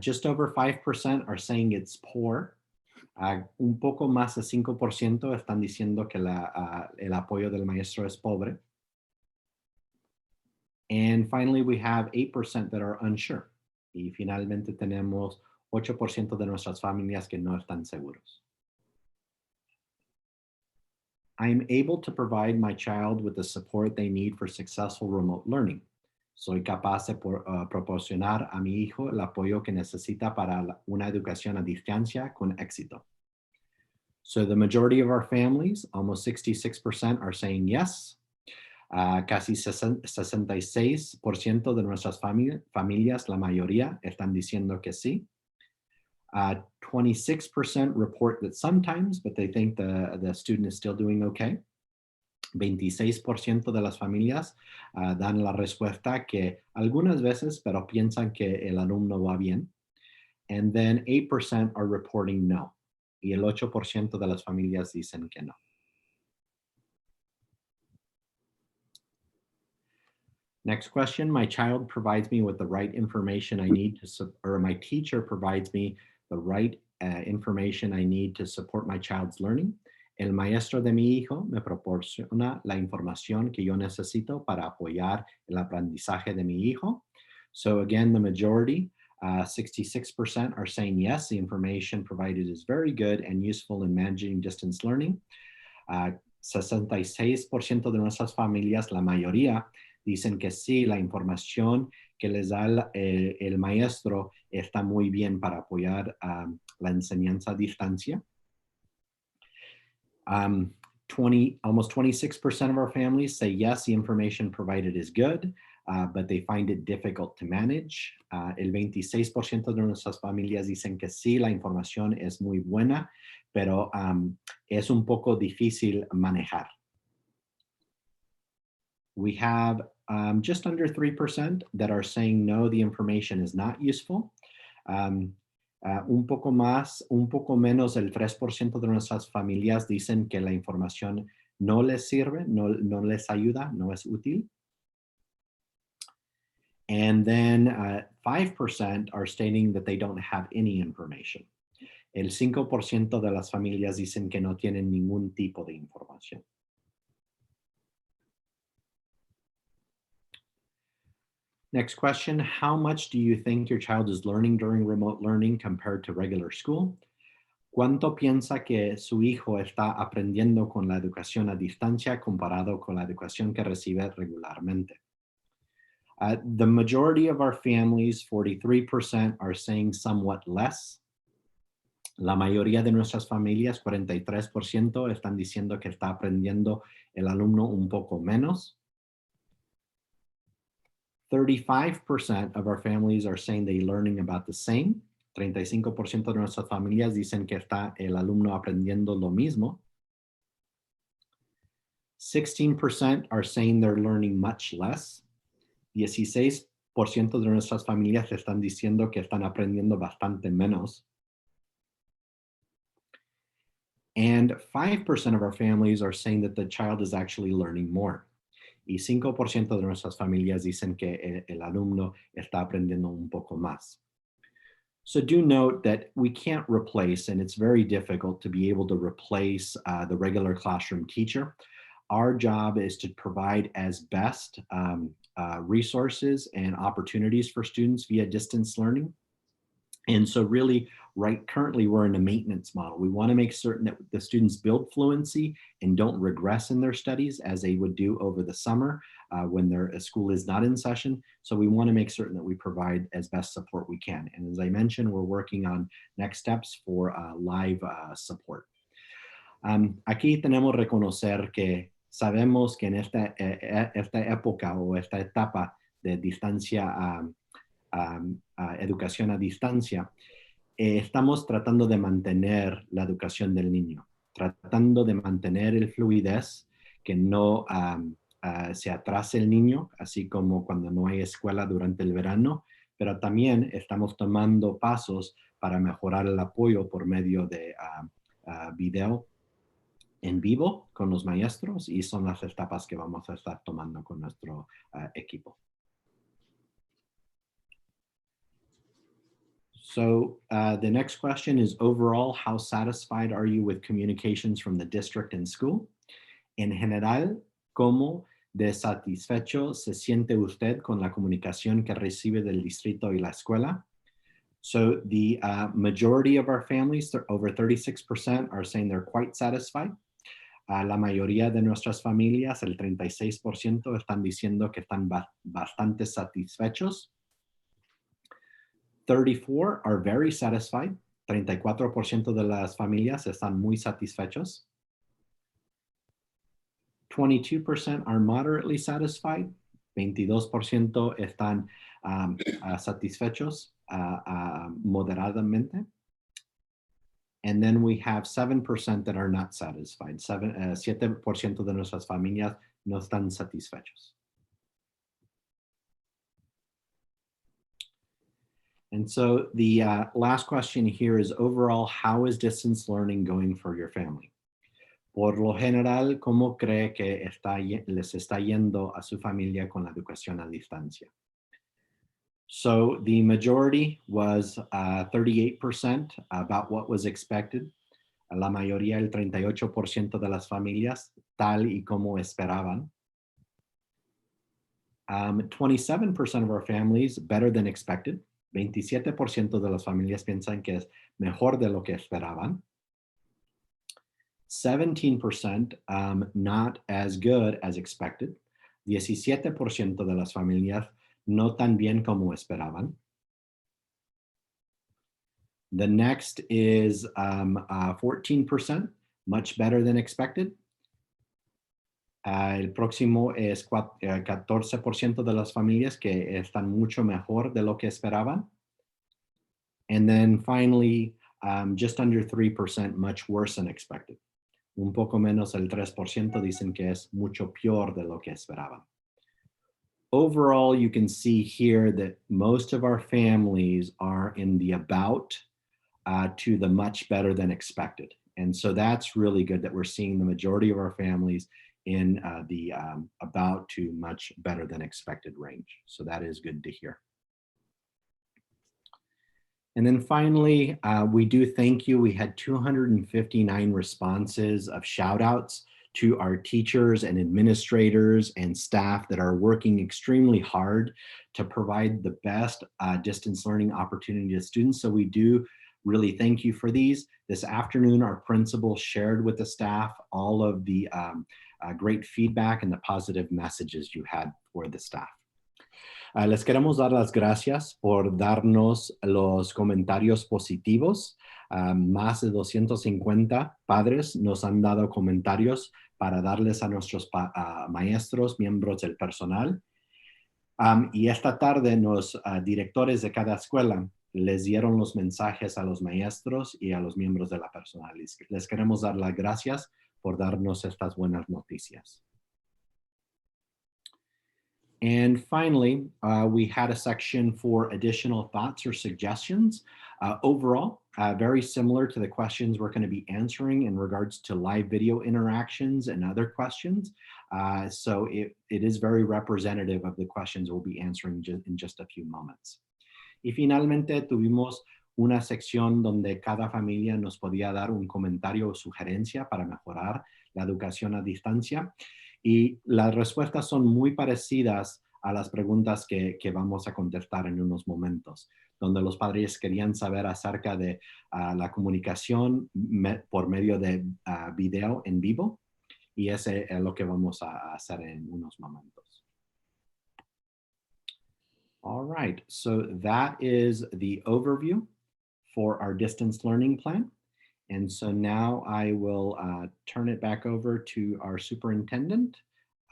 Just over 5% are saying it's poor. Un poco más de 5% están diciendo que el apoyo del maestro es pobre. And finally, we have 8% that are unsure. Y finalmente tenemos 8% de nuestras familias que no están seguros. I'm able to provide my child with the support they need for successful remote learning. Soy capaz de proporcionar a mi hijo el apoyo que necesita para una educación a distancia con éxito. So the majority of our families, almost 66%, are saying yes. Casi 66% de nuestras familias, la mayoría, están diciendo que sí. 26% report that sometimes, but they think the student is still doing okay. 26% de las familias dan la respuesta que algunas veces, pero piensan que el alumno va bien. And then 8% are reporting no. Y el 8% de las familias dicen que no. Next question, my child provides me with the right information I need or my teacher provides me the right information I need to support my child's learning. El maestro de mi hijo me proporciona la información que yo necesito para apoyar el aprendizaje de mi hijo. So again, the majority, 66% are saying yes, the information provided is very good and useful in managing distance learning. 66% de nuestras familias, la mayoría, dicen que sí, la información que les da el maestro está muy bien para apoyar la enseñanza a distancia. Almost 26% of our families say yes, the information provided is good, but they find it difficult to manage. El 26% de nuestras familias dicen que sí, la información es muy buena, pero es un poco difícil manejar. We have just under 3% that are saying no, the information is not useful. Un poco menos del 3% de nuestras familias dicen que la información no les sirve, no les ayuda, no es útil. And then 5% are stating that they don't have any information. El 5% de las familias dicen que no tienen ningún tipo de información. Next question, how much do you think your child is learning during remote learning compared to regular school? ¿Cuánto piensa que su hijo está aprendiendo con la educación a distancia comparado con la educación que recibe regularmente? The majority of our families, 43%, are saying somewhat less. La mayoría de nuestras familias, 43%, están diciendo que está aprendiendo el alumno un poco menos. 35% of our families are saying they're learning about the same. 35% de nuestras familias dicen que está el alumno aprendiendo lo mismo. 16% are saying they're learning much less. 16% de nuestras familias están diciendo que están aprendiendo bastante menos. And 5% of our families are saying that the child is actually learning more. Y 5% de nuestras familias dicen que el alumno está aprendiendo un poco más. So do note that we can't replace, and it's very difficult to be able to replace the regular classroom teacher. Our job is to provide as best resources and opportunities for students via distance learning. And so really, currently we're in a maintenance model. We want to make certain that the students build fluency and don't regress in their studies as they would do over the summer when their school is not in session. So we want to make certain that we provide as best support we can. And as I mentioned, we're working on next steps for live support. Aquí tenemos que reconocer que sabemos que en esta época o esta etapa de distancia, educación a distancia, estamos tratando de mantener la educación del niño, tratando de mantener el fluidez, que no se atrase el niño, así como cuando no hay escuela durante el verano, pero también estamos tomando pasos para mejorar el apoyo por medio de video en vivo con los maestros, y son las etapas que vamos a estar tomando con nuestro equipo. So the next question is, overall, how satisfied are you with communications from the district and school? En general, ¿cómo de satisfecho se siente usted con la comunicación que recibe del distrito y la escuela? So the majority of our families, over 36%, are saying they're quite satisfied. La mayoría de nuestras familias, el 36%, están diciendo que están bastante satisfechos. 34% are very satisfied. 34% de las familias están muy satisfechos. 22% are moderately satisfied. 22% están satisfechos moderadamente. And then we have 7% that are not satisfied. 7% de nuestras familias no están satisfechos. And so the last question here is, overall, how is distance learning going for your family? Por lo general, ¿cómo cree que les está yendo a su familia con la educación a distancia? So the majority was 38%, about what was expected. La mayoría, el 38% de las familias, tal y como esperaban. 27% of our families, better than expected. 27% de las familias piensan que es mejor de lo que esperaban. 17% not as good as expected. 17% de las familias no tan bien como esperaban. The next is 14%, much better than expected. El próximo es 14% de las familias que están mucho mejor de lo que esperaban. And then finally, just under 3%, much worse than expected. Un poco menos el 3% dicen que es mucho peor de lo que esperaban. Overall, you can see here that most of our families are in the about to the much better than expected. And so that's really good that we're seeing the majority of our families in the about to much better than expected range. So that is good to hear. And then finally, we do thank you. We had 259 responses of shout outs to our teachers and administrators and staff that are working extremely hard to provide the best distance learning opportunity to students. So we do really thank you for these. This afternoon, our principal shared with the staff all of the great feedback and the positive messages you had for the staff. Les queremos dar las gracias por darnos los comentarios positivos. Más de 250 padres nos han dado comentarios para darles a nuestros maestros, miembros del personal. Y esta tarde los directores de cada escuela les dieron los mensajes a los maestros y a los miembros de la personal. Les queremos dar las gracias por darnos estas buenas noticias. And finally, we had a section for additional thoughts or suggestions. Overall, very similar to the questions we're going to be answering in regards to live video interactions and other questions. So it is very representative of the questions we'll be answering in just a few moments. Y finalmente tuvimos una sección donde cada familia nos podía dar un comentario o sugerencia para mejorar la educación a distancia. Y las respuestas son muy parecidas a las preguntas que vamos a contestar en unos momentos, donde los padres querían saber acerca de la comunicación por medio de video en vivo. Y ese es lo que vamos a hacer en unos momentos. All right, so that is the overview for our distance learning plan. And so now I will turn it back over to our superintendent,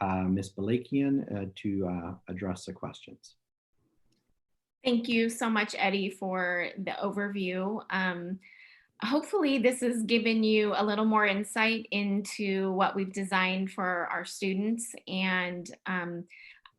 Ms. Balakian, to address the questions. Thank you so much, Eddie, for the overview. Hopefully this has given you a little more insight into what we've designed for our students. And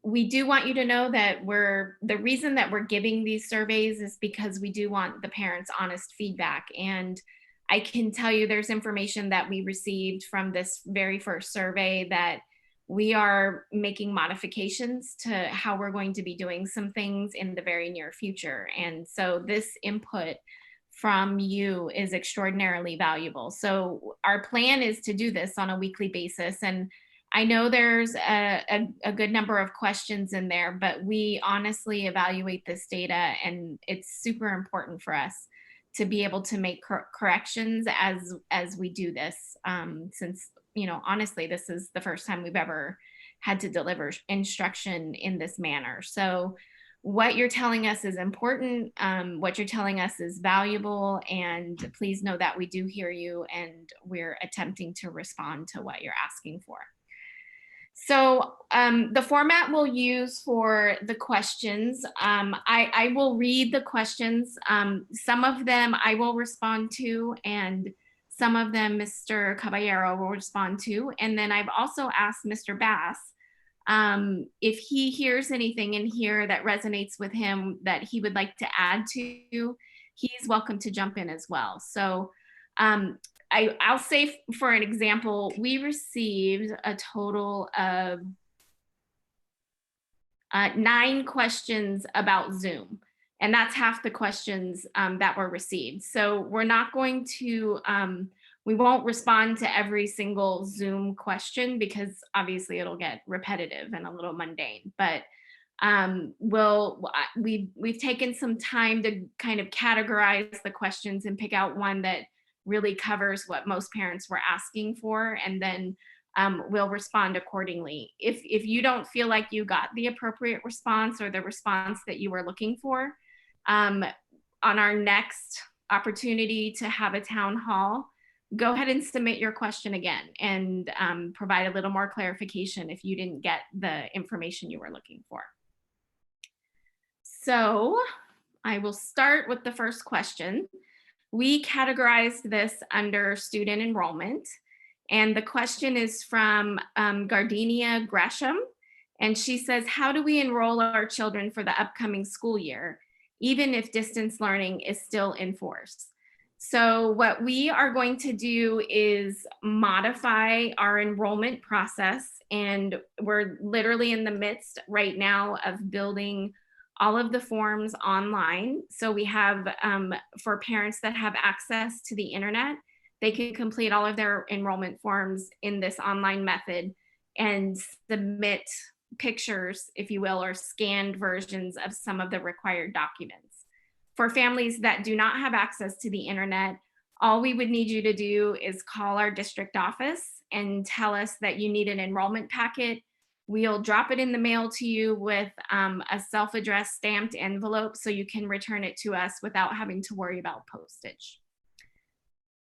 we do want you to know that the reason that we're giving these surveys is because we do want the parents' honest feedback. And I can tell you there's information that we received from this very first survey that we are making modifications to how we're going to be doing some things in the very near future. And so this input from you is extraordinarily valuable. So our plan is to do this on a weekly basis. And I know there's a good number of questions in there, but we honestly evaluate this data, and it's super important for us to be able to make corrections as we do this, since, you know, honestly, this is the first time we've ever had to deliver instruction in this manner. So what you're telling us is important, what you're telling us is valuable, and please know that we do hear you and we're attempting to respond to what you're asking for. So the format we'll use for the questions, I will read the questions. Some of them I will respond to, and some of them Mr. Caballero will respond to. And then I've also asked Mr. Bass if he hears anything in here that resonates with him that he would like to add to, he's welcome to jump in as well. So I'll say, for an example, we received a total of 9 questions about Zoom, and that's half the questions that were received. So we're not going to, we won't respond to every single Zoom question because obviously it'll get repetitive and a little mundane, but we've taken some time to kind of categorize the questions and pick out one that really covers what most parents were asking for, and then we'll respond accordingly. If you don't feel like you got the appropriate response or the response that you were looking for, on our next opportunity to have a town hall, go ahead and submit your question again and provide a little more clarification if you didn't get the information you were looking for. So I will start with the first question. We categorized this under student enrollment, and the question is from Gardenia Gresham, and she says, how do we enroll our children for the upcoming school year, even if distance learning is still in force? So what we are going to do is modify our enrollment process, and we're literally in the midst right now of building all of the forms online. So we have, for parents that have access to the internet, they can complete all of their enrollment forms in this online method and submit pictures, if you will, or scanned versions of some of the required documents. For families that do not have access to the internet, all we would need you to do is call our district office and tell us that you need an enrollment packet. We'll drop it in the mail to you with a self-addressed stamped envelope so you can return it to us without having to worry about postage.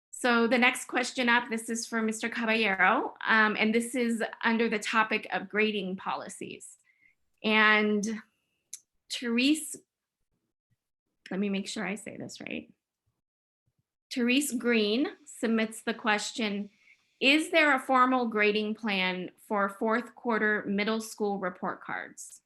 So the next question up, this is for Mr. Caballero, and this is under the topic of grading policies. And Therese, let me make sure I say this right. Therese Green submits the question, is there a formal grading plan for fourth quarter middle school report cards?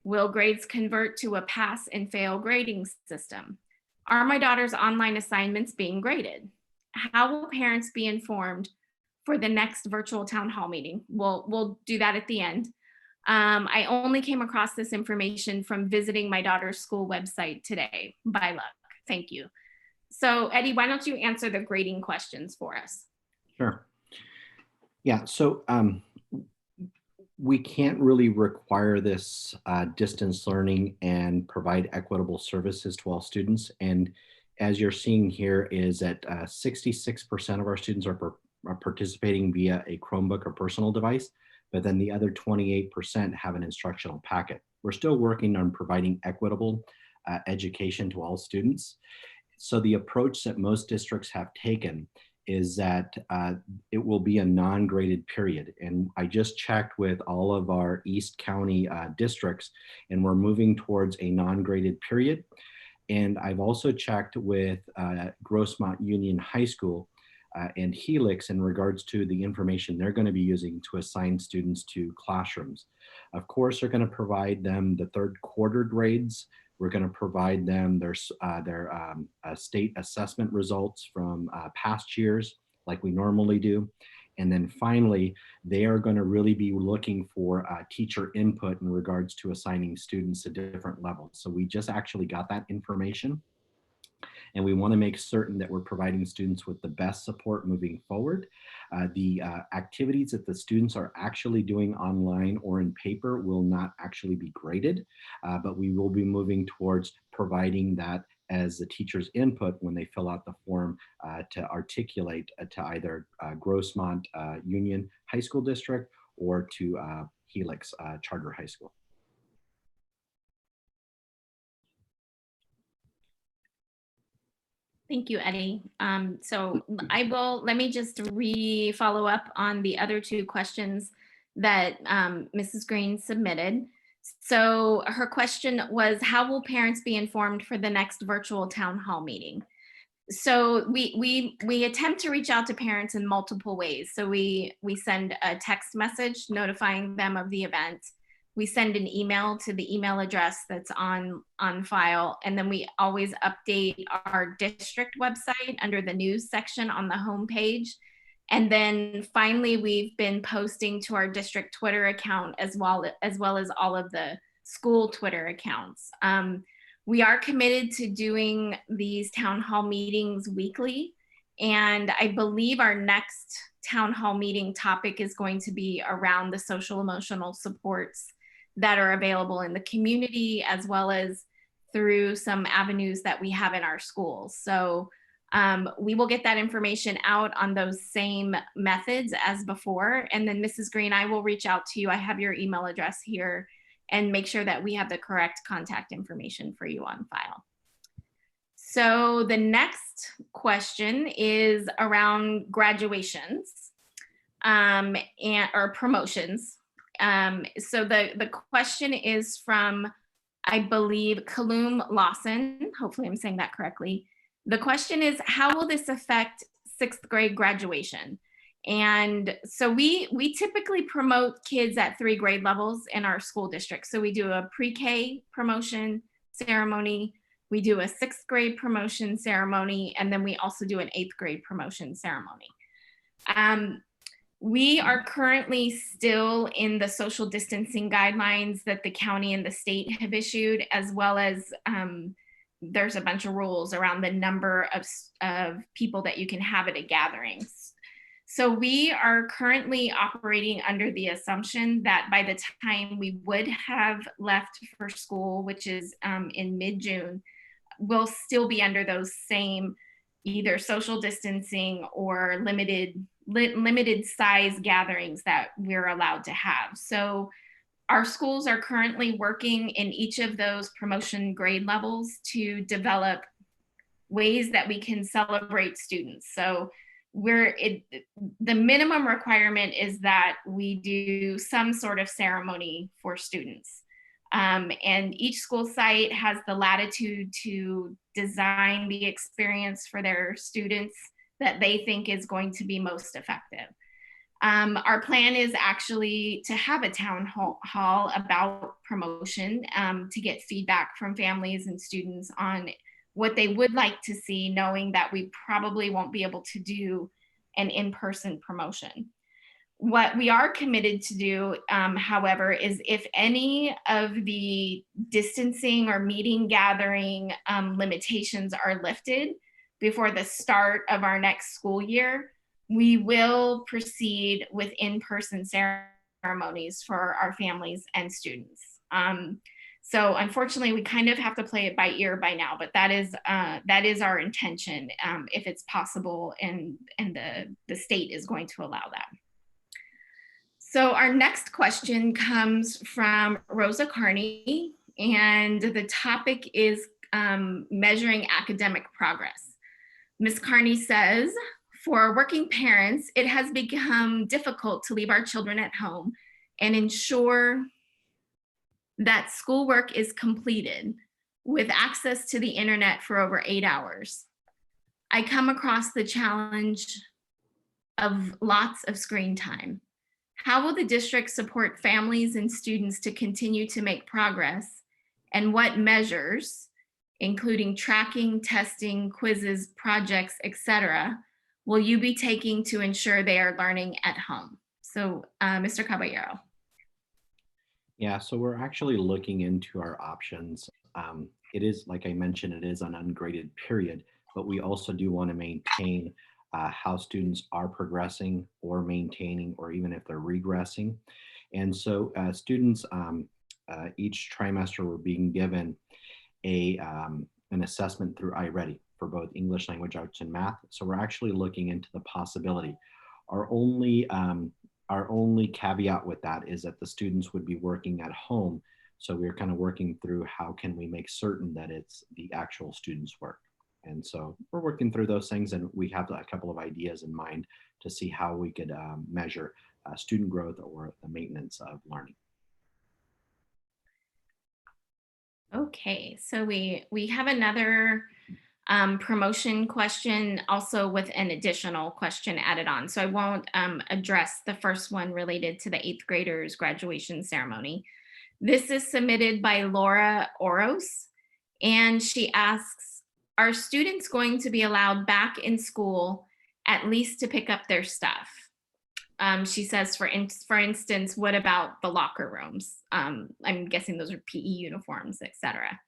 Will grades convert to a pass and fail grading system? Are my daughter's online assignments being graded? How will parents be informed for the next virtual town hall meeting? We'll do that at the end. I only came across this information from visiting my daughter's school website today, by luck. Thank you. So Eddie, why don't you answer the grading questions for us? Sure. Yeah, so we can't really require this distance learning and provide equitable services to all students. And as you're seeing here is that 66% of our students are participating via a Chromebook or personal device, but then the other 28% have an instructional packet. We're still working on providing equitable education to all students. So the approach that most districts have taken is that it will be a non-graded period. And I just checked with all of our East County districts, and we're moving towards a non-graded period. And I've also checked with Grossmont Union High School and Helix in regards to the information they're going to be using to assign students to classrooms. Of course, they're going to provide them the third quarter grades. We're going to provide them their state assessment results from past years, like we normally do. And then finally, they are going to really be looking for teacher input in regards to assigning students to different levels. So we just actually got that information. And we want to make certain that we're providing students with the best support moving forward. The activities that the students are actually doing online or in paper will not actually be graded, but we will be moving towards providing that as the teacher's input when they fill out the form to articulate to either Grossmont Union High School District or to Helix Charter High School. Thank you, Eddie. So let me just follow up on the other two questions that Mrs. Green submitted. So her question was, how will parents be informed for the next virtual town hall meeting? So we attempt to reach out to parents in multiple ways. So we send a text message notifying them of the event. We send an email to the email address that's on file. And then we always update our district website under the news section on the homepage. And then finally, we've been posting to our district Twitter account as well as all of the school Twitter accounts. We are committed to doing these town hall meetings weekly. And I believe our next town hall meeting topic is going to be around the social emotional supports that are available in the community, as well as through some avenues that we have in our schools. So we will get that information out on those same methods as before. And then Mrs. Green, I will reach out to you. I have your email address here, and make sure that we have the correct contact information for you on file. So the next question is around graduations or promotions. So the question is from, I believe, Kalum Lawson. Hopefully I'm saying that correctly. The question is, how will this affect sixth grade graduation? And so we typically promote kids at 3 grade levels in our school district. So we do a pre-K promotion ceremony, we do a 6th grade promotion ceremony, and then we also do an 8th grade promotion ceremony. We are currently still in the social distancing guidelines that the county and the state have issued, as well as there's a bunch of rules around the number of people that you can have at a gathering. So we are currently operating under the assumption that by the time we would have left for school, which is in mid-June, will still be under those same either social distancing or limited size gatherings that we're allowed to have. So our schools are currently working in each of those promotion grade levels to develop ways that we can celebrate students. So the minimum requirement is that we do some sort of ceremony for students. And each school site has the latitude to design the experience for their students that they think is going to be most effective. Our plan is actually to have a town hall about promotion to get feedback from families and students on what they would like to see, knowing that we probably won't be able to do an in-person promotion. What we are committed to do, however, is if any of the distancing or meeting gathering limitations are lifted before the start of our next school year, we will proceed with in-person ceremonies for our families and students. So unfortunately, we kind of have to play it by ear by now, but that is our intention if it's possible and the state is going to allow that. So our next question comes from Rosa Carney, and the topic is measuring academic progress. Ms. Carney says, for working parents, it has become difficult to leave our children at home and ensure that schoolwork is completed with access to the internet for over 8 hours. I come across the challenge of lots of screen time. How will the district support families and students to continue to make progress? And what measures, including tracking, testing, quizzes, projects, etc., will you be taking to ensure they are learning at home? So Mr. Caballero. Yeah, so we're actually looking into our options. It is, like I mentioned, it is an ungraded period, but we also do want to maintain how students are progressing or maintaining, or even if they're regressing. And so students each trimester were being given an assessment through iReady for both English language arts and math. So we're actually looking into the possibility. Our only caveat with that is that the students would be working at home. So we're kind of working through how can we make certain that it's the actual students' work. And so we're working through those things, and we have a couple of ideas in mind to see how we could measure student growth or the maintenance of learning. Okay, so we have another promotion question also with an additional question added on. So I won't address the first one related to the 8th graders graduation ceremony. This is submitted by Laura Oros, and she asks, are students going to be allowed back in school at least to pick up their stuff? She says, for instance, what about the locker rooms? I'm guessing those are PE uniforms, etc.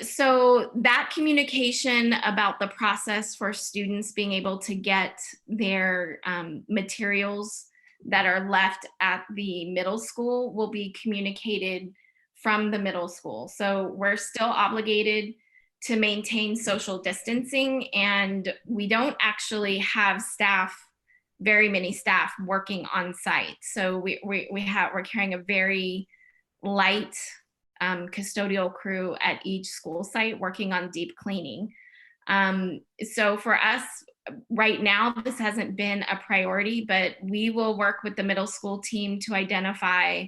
So that communication about the process for students being able to get their materials that are left at the middle school will be communicated from the middle school. So we're still obligated to maintain social distancing, and we don't actually have very many staff working on site. So we're carrying a very light custodial crew at each school site working on deep cleaning. So for us right now, this hasn't been a priority, but we will work with the middle school team to identify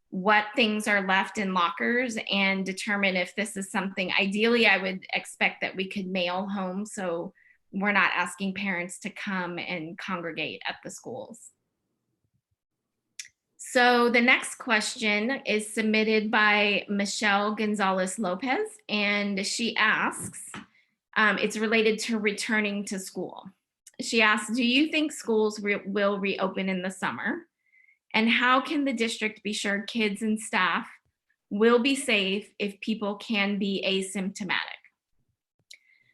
what things are left in lockers and determine if this is something. Ideally, I would expect that we could mail home, so we're not asking parents to come and congregate at the schools. So the next question is submitted by Michelle Gonzalez Lopez, and she asks, it's related to returning to school. She asks, do you think schools will reopen in the summer? And how can the district be sure kids and staff will be safe if people can be asymptomatic?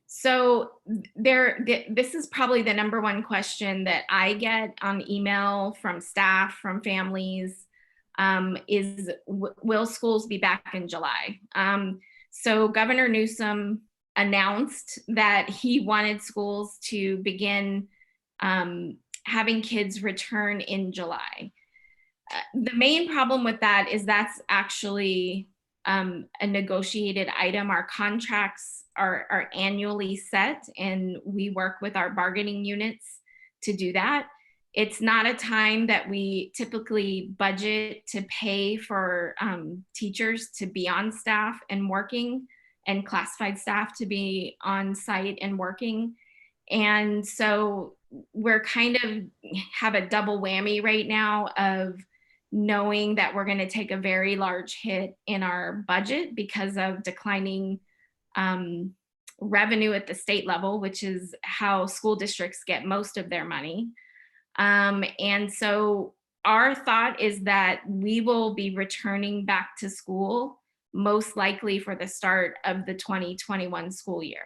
So this is probably the number one question that I get on email from staff, from families, is will schools be back in July? So Governor Newsom announced that he wanted schools to begin having kids return in July. The main problem with that is that's actually a negotiated item. Our contracts are annually set, and we work with our bargaining units to do that. It's not a time that we typically budget to pay for teachers to be on staff and working, and classified staff to be on site and working. And so we're kind of have a double whammy right now of knowing that we're going to take a very large hit in our budget because of declining revenue at the state level, which is how school districts get most of their money. And so our thought is that we will be returning back to school most likely for the start of the 2021 school year.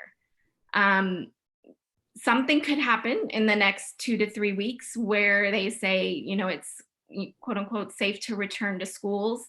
Something could happen in the next 2 to 3 weeks where they say, you know, it's quote unquote safe to return to schools.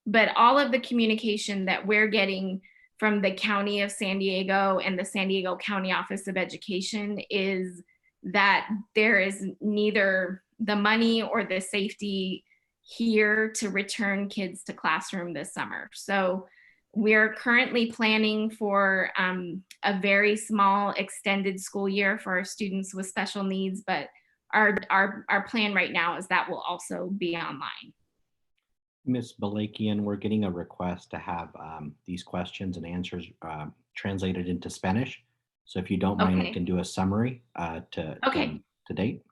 But all of the communication that we're getting from the County of San Diego and the San Diego County Office of Education is that there is neither the money or the safety here to return kids to classroom this summer. So we're currently planning for a very small extended school year for our students with special needs, but our plan right now is that will also be online. Ms. Balakian, we're getting a request to have these questions and answers translated into Spanish. So if you don't mind, I can do a summary to date.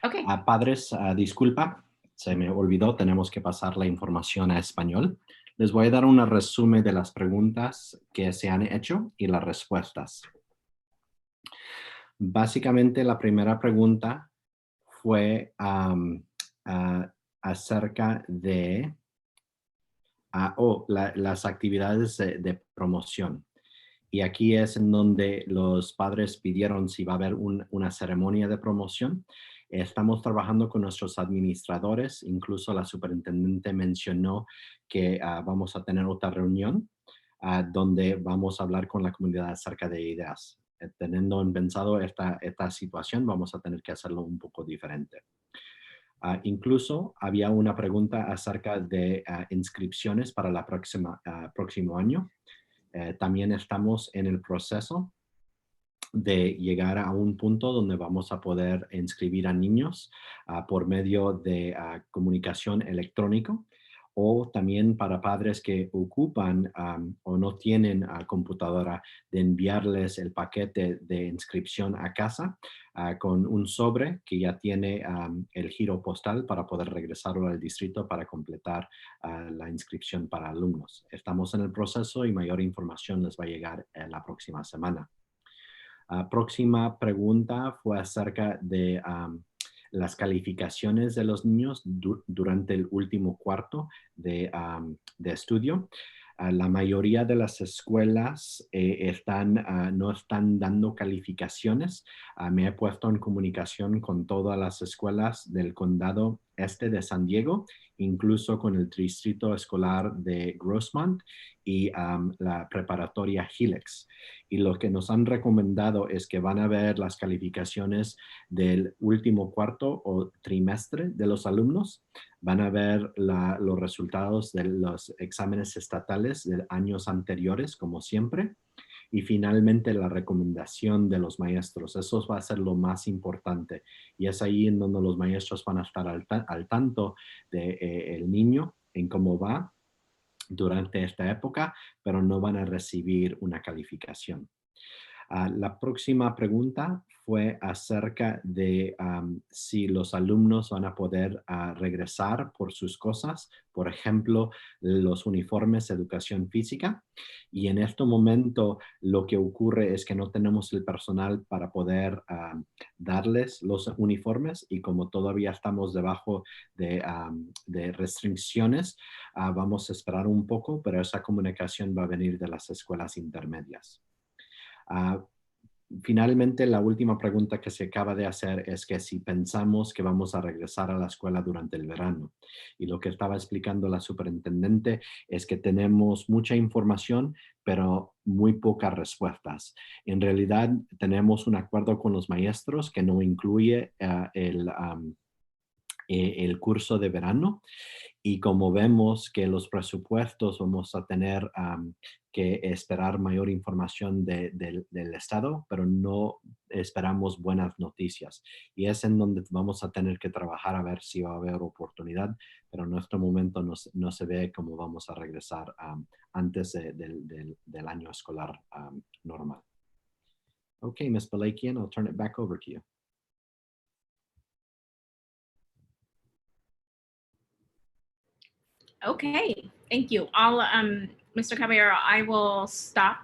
Okay. Padres, disculpa, se me olvidó, tenemos que pasar la información a español. Les voy a dar un resumen de las preguntas que se han hecho y las respuestas. Básicamente, la primera pregunta fue acerca de las actividades de promoción. Y aquí es en donde los padres pidieron si va a haber una ceremonia de promoción. Estamos trabajando con nuestros administradores, incluso la superintendente mencionó que vamos a tener otra reunión donde vamos a hablar con la comunidad acerca de ideas. Teniendo pensado esta situación, vamos a tener que hacerlo un poco diferente. Incluso había una pregunta acerca de inscripciones para el próximo año. También estamos en el proceso de llegar a un punto donde vamos a poder inscribir a niños por medio de comunicación electrónica, o también para padres que ocupan o no tienen computadora, de enviarles el paquete de inscripción a casa con un sobre que ya tiene el giro postal para poder regresarlo al distrito para completar la inscripción para alumnos. Estamos en el proceso y mayor información les va a llegar la próxima semana. Próxima pregunta fue acerca de las calificaciones de los niños durante el último cuarto de estudio. La mayoría de las escuelas no están dando calificaciones. Me he puesto en comunicación con todas las escuelas del condado este de San Diego, incluso con el distrito escolar de Grossmont y la preparatoria Helix. Y lo que nos han recomendado es que van a ver las calificaciones del último cuarto o trimestre de los alumnos. Van a ver los resultados de los exámenes estatales de años anteriores, como siempre. Y finalmente la recomendación de los maestros. Eso va a ser lo más importante. Y es ahí en donde los maestros van a estar al tanto del niño, en cómo va durante esta época, pero no van a recibir una calificación. La próxima pregunta fue acerca de si los alumnos van a poder regresar por sus cosas, por ejemplo, los uniformes de educación física. Y en este momento lo que ocurre es que no tenemos el personal para poder darles los uniformes, y como todavía estamos debajo de restricciones, vamos a esperar un poco, pero esa comunicación va a venir de las escuelas intermedias. finalmente, la última pregunta que se acaba de hacer es que si pensamos que vamos a regresar a la escuela durante el verano. Y lo que estaba explicando la superintendente es que tenemos mucha información, pero muy pocas respuestas. En realidad, tenemos un acuerdo con los maestros que no incluye el curso de verano. Y como vemos que los presupuestos vamos a tener que esperar mayor información del Estado, pero no esperamos buenas noticias. Y es en donde vamos a tener que trabajar a ver si va a haber oportunidad, pero en este momento no se ve cómo vamos a regresar antes del año escolar normal. Okay, Ms. Balakian, I'll turn it back over to you. Okay, thank you. I'll, Mr. Caballero, I will stop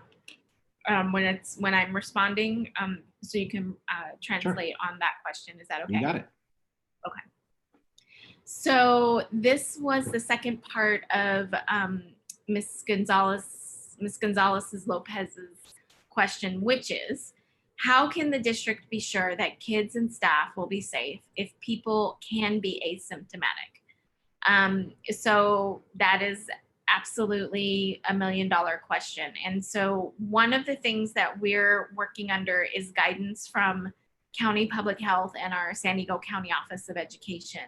when I'm responding, so you can translate on that question. Is that okay? You got it. So this was the second part of Ms. Gonzalez Lopez's question, which is, how can the district be sure that kids and staff will be safe if people can be asymptomatic? So that is absolutely $1 million question. And so one of the things that we're working under is guidance from County Public Health and our San Diego County Office of Education.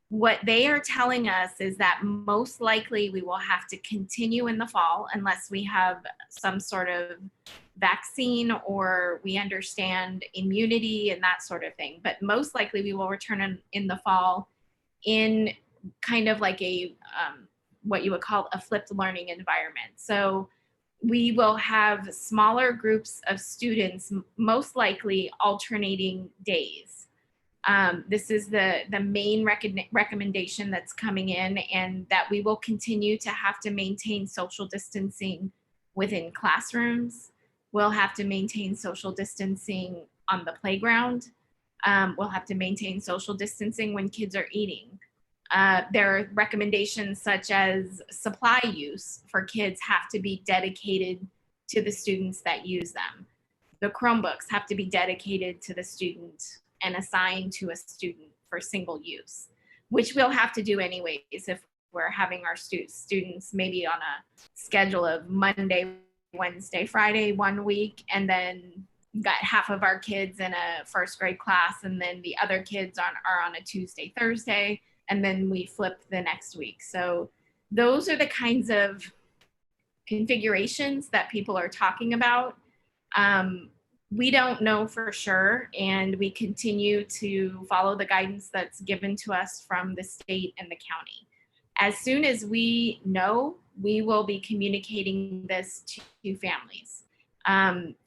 What they are telling us is that most likely we will have to continue in the fall unless we have some sort of vaccine or we understand immunity and that sort of thing. But most likely we will return in the fall in kind of like a what you would call a flipped learning environment. So we will have smaller groups of students, most likely alternating days. This is the main recommendation that's coming in, and that we will continue to have to maintain social distancing within classrooms. We'll have to maintain social distancing on the playground. We'll have to maintain social distancing when kids are eating. There are recommendations such as supply use for kids have to be dedicated to the students that use them. The Chromebooks have to be dedicated to the student and assigned to a student for single use, which we'll have to do anyways if we're having our students maybe on a schedule of Monday, Wednesday, Friday, 1 week, and then got half of our kids in a first grade class, and then the other kids are on a Tuesday, Thursday, and then we flip the next week. So those are the kinds of configurations that people are talking about. We don't know for sure, and we continue to follow the guidance that's given to us from the state and the county. As soon as we know, we will be communicating this to families.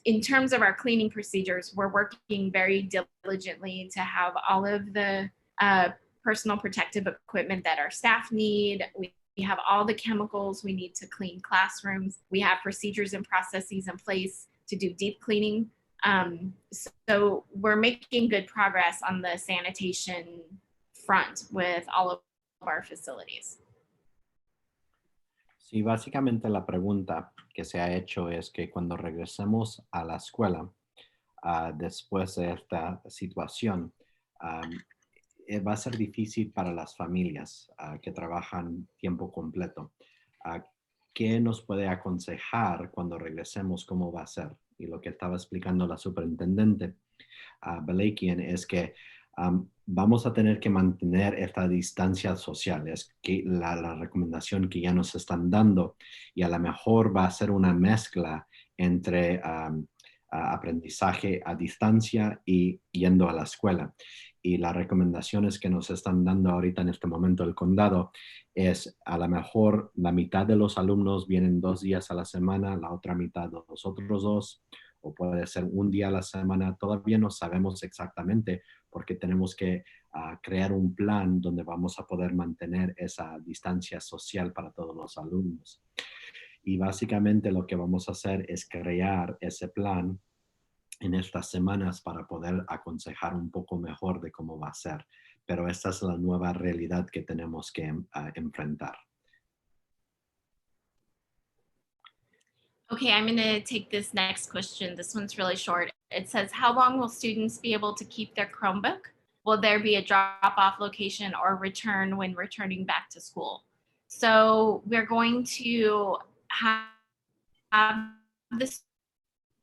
In terms of our cleaning procedures, we're working very diligently to have all of the personal protective equipment that our staff need. We have all the chemicals we need to clean classrooms. We have procedures and processes in place to do deep cleaning. So we're making good progress on the sanitation front with all of our facilities. Sí, básicamente la pregunta que se ha hecho es que cuando regresemos a la escuela, después de esta situación, va a ser difícil para las familias que trabajan tiempo completo. ¿Qué nos puede aconsejar cuando regresemos? ¿Cómo va a ser? Y lo que estaba explicando la superintendente Balakian es que vamos a tener que mantener esta distancia social. Es que la recomendación que ya nos están dando, y a lo mejor va a ser una mezcla entre aprendizaje a distancia y yendo a la escuela. Y las recomendaciones que nos están dando ahorita en este momento el condado es a lo mejor la mitad de los alumnos vienen 2 días a la semana, la otra mitad los otros 2, o puede ser 1 día a la semana. Todavía no sabemos exactamente porque tenemos que crear un plan donde vamos a poder mantener esa distancia social para todos los alumnos. Y básicamente lo que vamos a hacer es crear ese plan en estas semanas para poder aconsejar un poco mejor de cómo va a ser. Pero esta es la nueva realidad que tenemos que enfrentar. Okay, I'm going to take this next question. This one's really short. it says, how long will students be able to keep their Chromebook? Will there be a drop-off location or return when returning back to school? So we're going to have the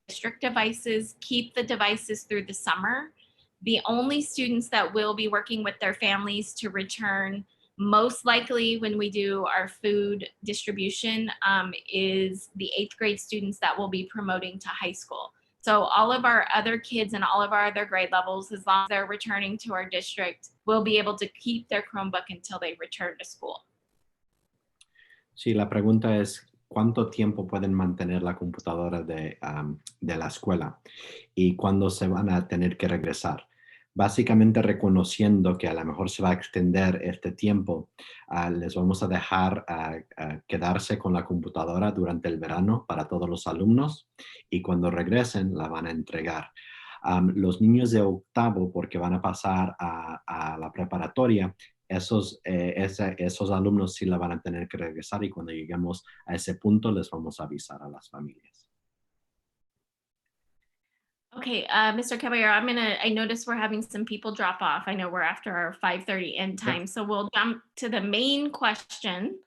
district devices, keep the devices through the summer. The only students that will be working with their families to return, most likely when we do our food distribution, is the 8th grade students that will be promoting to high school. So all of our other kids and all of our other grade levels, as long as they're returning to our district, will be able to keep their Chromebook until they return to school. Sí, la pregunta es, ¿cuánto tiempo pueden mantener la computadora de la escuela? ¿Y cuándo se van a tener que regresar? Básicamente reconociendo que a lo mejor se va a extender este tiempo, les vamos a dejar quedarse con la computadora durante el verano para todos los alumnos y cuando regresen la van a entregar. Los niños de octavo, porque van a pasar a la preparatoria, esos alumnos sí la van a tener que regresar y cuando lleguemos a ese punto les vamos a avisar a las familias. Okay, Mr. Caballero, I notice we're having some people drop off. I know we're after our 5:30 end time, so we'll jump to the main question.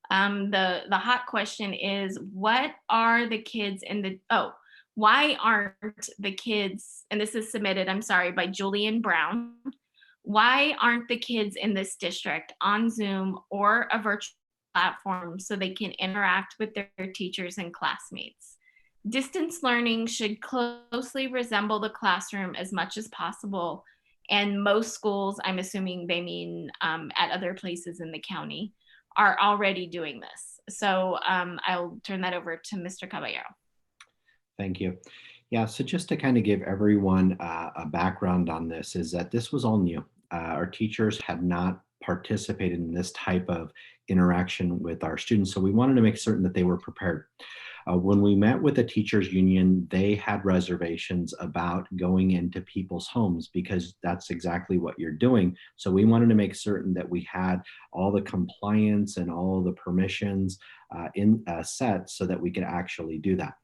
The hot question is, what are the kids in the, why aren't the kids, and this is submitted, I'm sorry, by Julian Brown. Why aren't the kids in this district on Zoom or a virtual platform so they can interact with their teachers and classmates? Distance learning should closely resemble the classroom as much as possible. And most schools, I'm assuming they mean at other places in the county, are already doing this. So I'll turn that over to Mr. Caballero. Thank you. Yeah, so just to kind of give everyone a background on this is that this was all new. Our teachers had not participated in this type of interaction with our students, so we wanted to make certain that they were prepared. When we met with the teachers union, they had reservations about going into people's homes because that's exactly what you're doing. So we wanted to make certain that we had all the compliance and all the permissions set so that we could actually do that.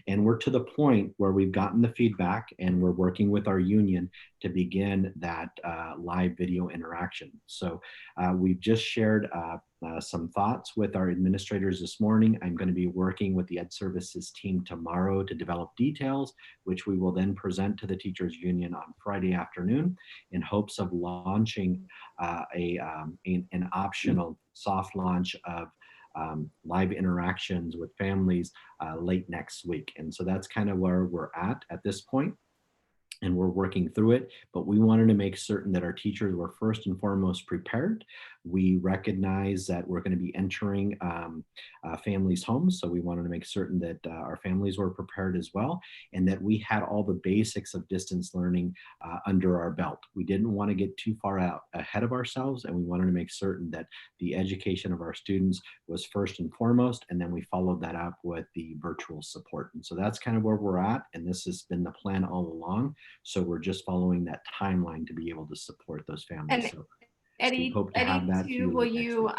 And we're to the point where we've gotten the feedback and we're working with our union to begin that live video interaction. So we've just shared some thoughts with our administrators this morning. I'm going to be working with the Ed Services team tomorrow to develop details, which we will then present to the teachers union on Friday afternoon in hopes of launching an optional soft launch of live interactions with families late next week. And so that's kind of where we're at this point. And we're working through it, but we wanted to make certain that our teachers were first and foremost prepared. We recognize that we're going to be entering families' homes, so we wanted to make certain that our families were prepared as well, and that we had all the basics of distance learning under our belt. We didn't want to get too far out ahead of ourselves, and we wanted to make certain that the education of our students was first and foremost, and then we followed that up with the virtual support. And so that's kind of where we're at, and this has been the plan all along. So we're just following that timeline to be able to support those families. And so Eddie, hope to have that too, will you,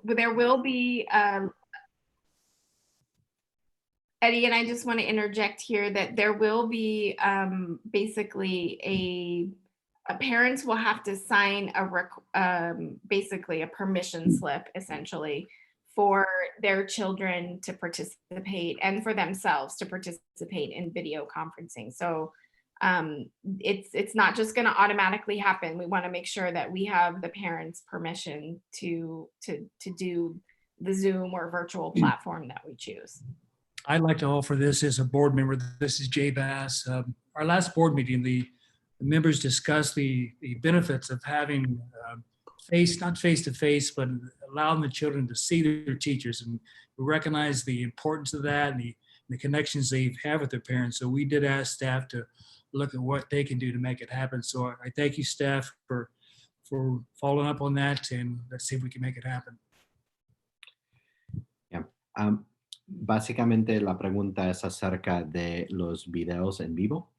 there will be, Eddie, and I just want to interject here that there will be basically parents will have to sign basically a permission slip, essentially, for their children to participate and for themselves to participate in video conferencing. So it's not just going to automatically happen. We want to make sure that we have the parents' permission to do the Zoom or virtual platform that we choose. I'd like to offer this as a board member. This is Jay Bass. Our last board meeting, the members discussed the benefits of having not face-to-face, but allowing the children to see their teachers. And we recognize the importance of that and the connections they have with their parents. So we did ask staff to look at what they can do to make it happen. So I thank you, staff, for following up on that, and let's see if we can make it happen. Yeah. Básicamente la pregunta es acerca de los videos en vivo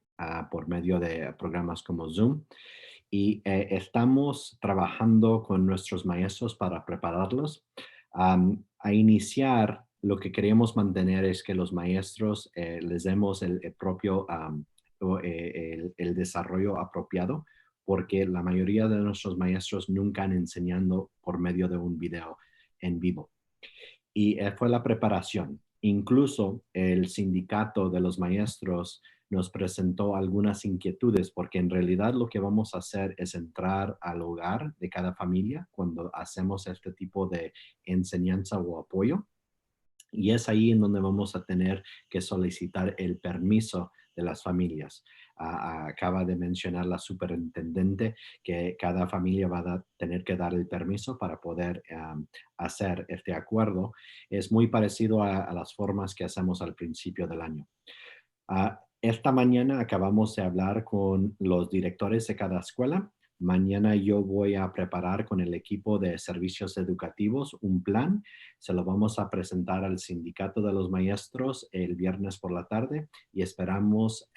por medio de programas como Zoom. Y estamos trabajando con nuestros maestros para prepararlos. A iniciar, lo que queremos mantener es que los maestros les demos el desarrollo apropiado, porque la mayoría de nuestros maestros nunca han enseñado por medio de un video en vivo. Y fue la preparación. Incluso el sindicato de los maestros nos presentó algunas inquietudes, porque en realidad lo que vamos a hacer es entrar al hogar de cada familia cuando hacemos este tipo de enseñanza o apoyo. Y es ahí en donde vamos a tener que solicitar el permiso de las familias. Acaba de mencionar la superintendente que cada familia va a tener que dar el permiso para poder hacer este acuerdo. Es muy parecido a las formas que hacemos al principio del año. Esta mañana acabamos de hablar con los directores de cada escuela. Mañana yo voy a preparar con el equipo de servicios educativos un plan. Se lo vamos a presentar al sindicato de los maestros el viernes por la tarde y esperamos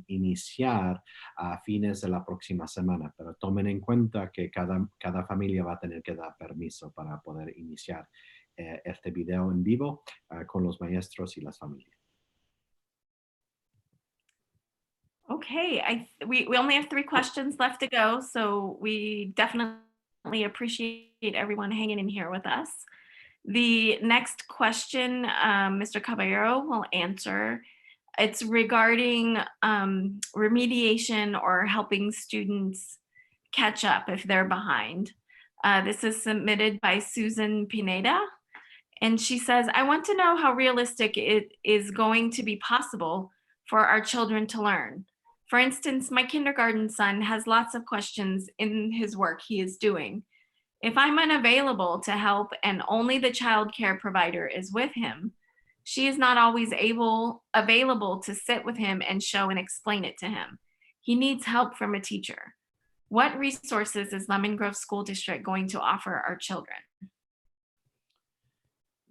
iniciar a fines de la próxima semana. Pero tomen en cuenta que cada familia va a tener que dar permiso para poder iniciar este video en vivo con los maestros y las familias. Okay, we only have 3 questions left to go, so we definitely appreciate everyone hanging in here with us. The next question, Mr. Caballero will answer. It's regarding remediation or helping students catch up if they're behind. This is submitted by Susan Pineda. And she says, I want to know how realistic it is going to be possible for our children to learn. For instance, my kindergarten son has lots of questions in his work he is doing. If I'm unavailable to help and only the child care provider is with him, she is not always available to sit with him and show and explain it to him. He needs help from a teacher. What resources is Lemon Grove School District going to offer our children?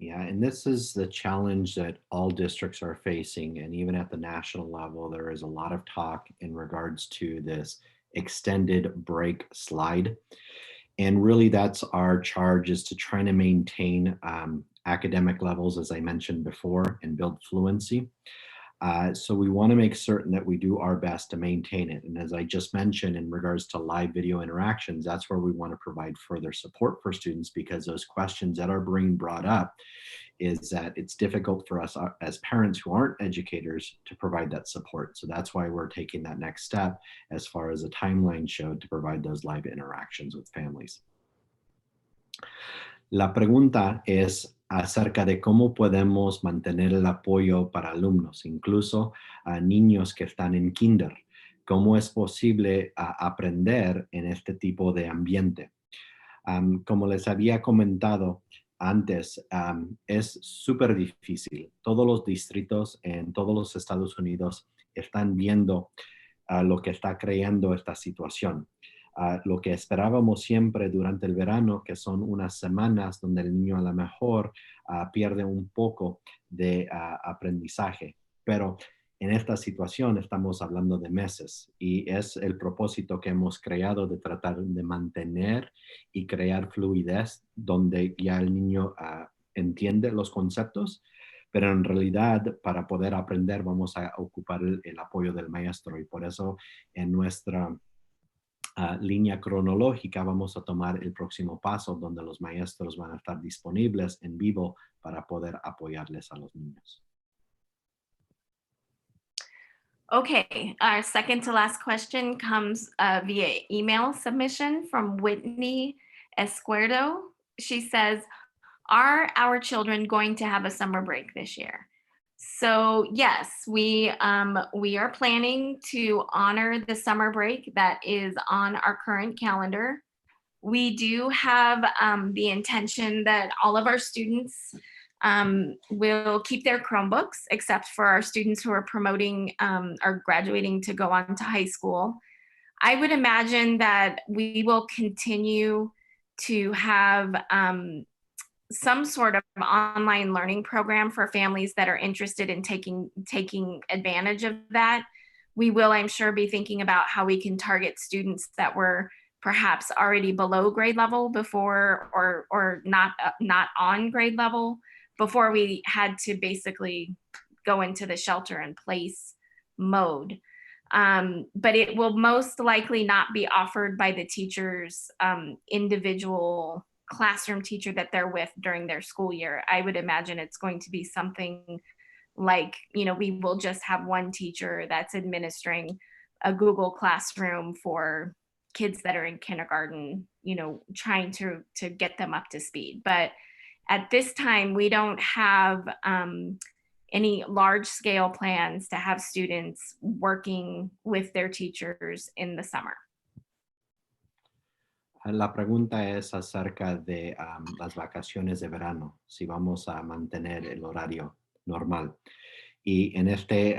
Yeah, and this is the challenge that all districts are facing. And even at the national level, there is a lot of talk in regards to this extended break slide. And really that's our charge, is to try to maintain academic levels, as I mentioned before, and build fluency. So we want to make certain that we do our best to maintain it. And as I just mentioned, in regards to live video interactions, that's where we want to provide further support for students, because those questions that are being brought up is that it's difficult for us as parents who aren't educators to provide that support. So that's why we're taking that next step as far as the timeline showed, to provide those live interactions with families. La pregunta es acerca de cómo podemos mantener el apoyo para alumnos, incluso a niños que están en kinder. ¿Cómo es posible aprender en este tipo de ambiente? Como les había comentado antes, es súper difícil. Todos los distritos en todos los Estados Unidos están viendo lo que está creando esta situación. Lo que esperábamos siempre durante el verano, que son unas semanas donde el niño a lo mejor pierde un poco de aprendizaje, pero en esta situación estamos hablando de meses, y es el propósito que hemos creado de tratar de mantener y crear fluidez donde ya el niño entiende los conceptos, pero en realidad para poder aprender vamos a ocupar el apoyo del maestro, y por eso en nuestra línea cronológica vamos a tomar el próximo paso, donde los maestros van a estar disponibles en vivo para poder apoyarles a los niños. Okay, our second to last question comes via email submission from Whitney Escuerdo. She says, are our children going to have a summer break this year? So yes, we are planning to honor the summer break that is on our current calendar. We do have the intention that all of our students will keep their Chromebooks, except for our students who are promoting or graduating to go on to high school. I would imagine that we will continue to have some sort of online learning program for families that are interested in taking advantage of that. We will, I'm sure, be thinking about how we can target students that were perhaps already below grade level before, or not on grade level, before we had to basically go into the shelter in place mode. But it will most likely not be offered by the teacher's individual classroom teacher that they're with during their school year. I would imagine it's going to be something like, we will just have one teacher that's administering a Google Classroom for kids that are in kindergarten, trying to get them up to speed. But at this time, we don't have any large scale plans to have students working with their teachers in the summer. La pregunta es acerca de las vacaciones de verano, si vamos a mantener el horario normal. Y en este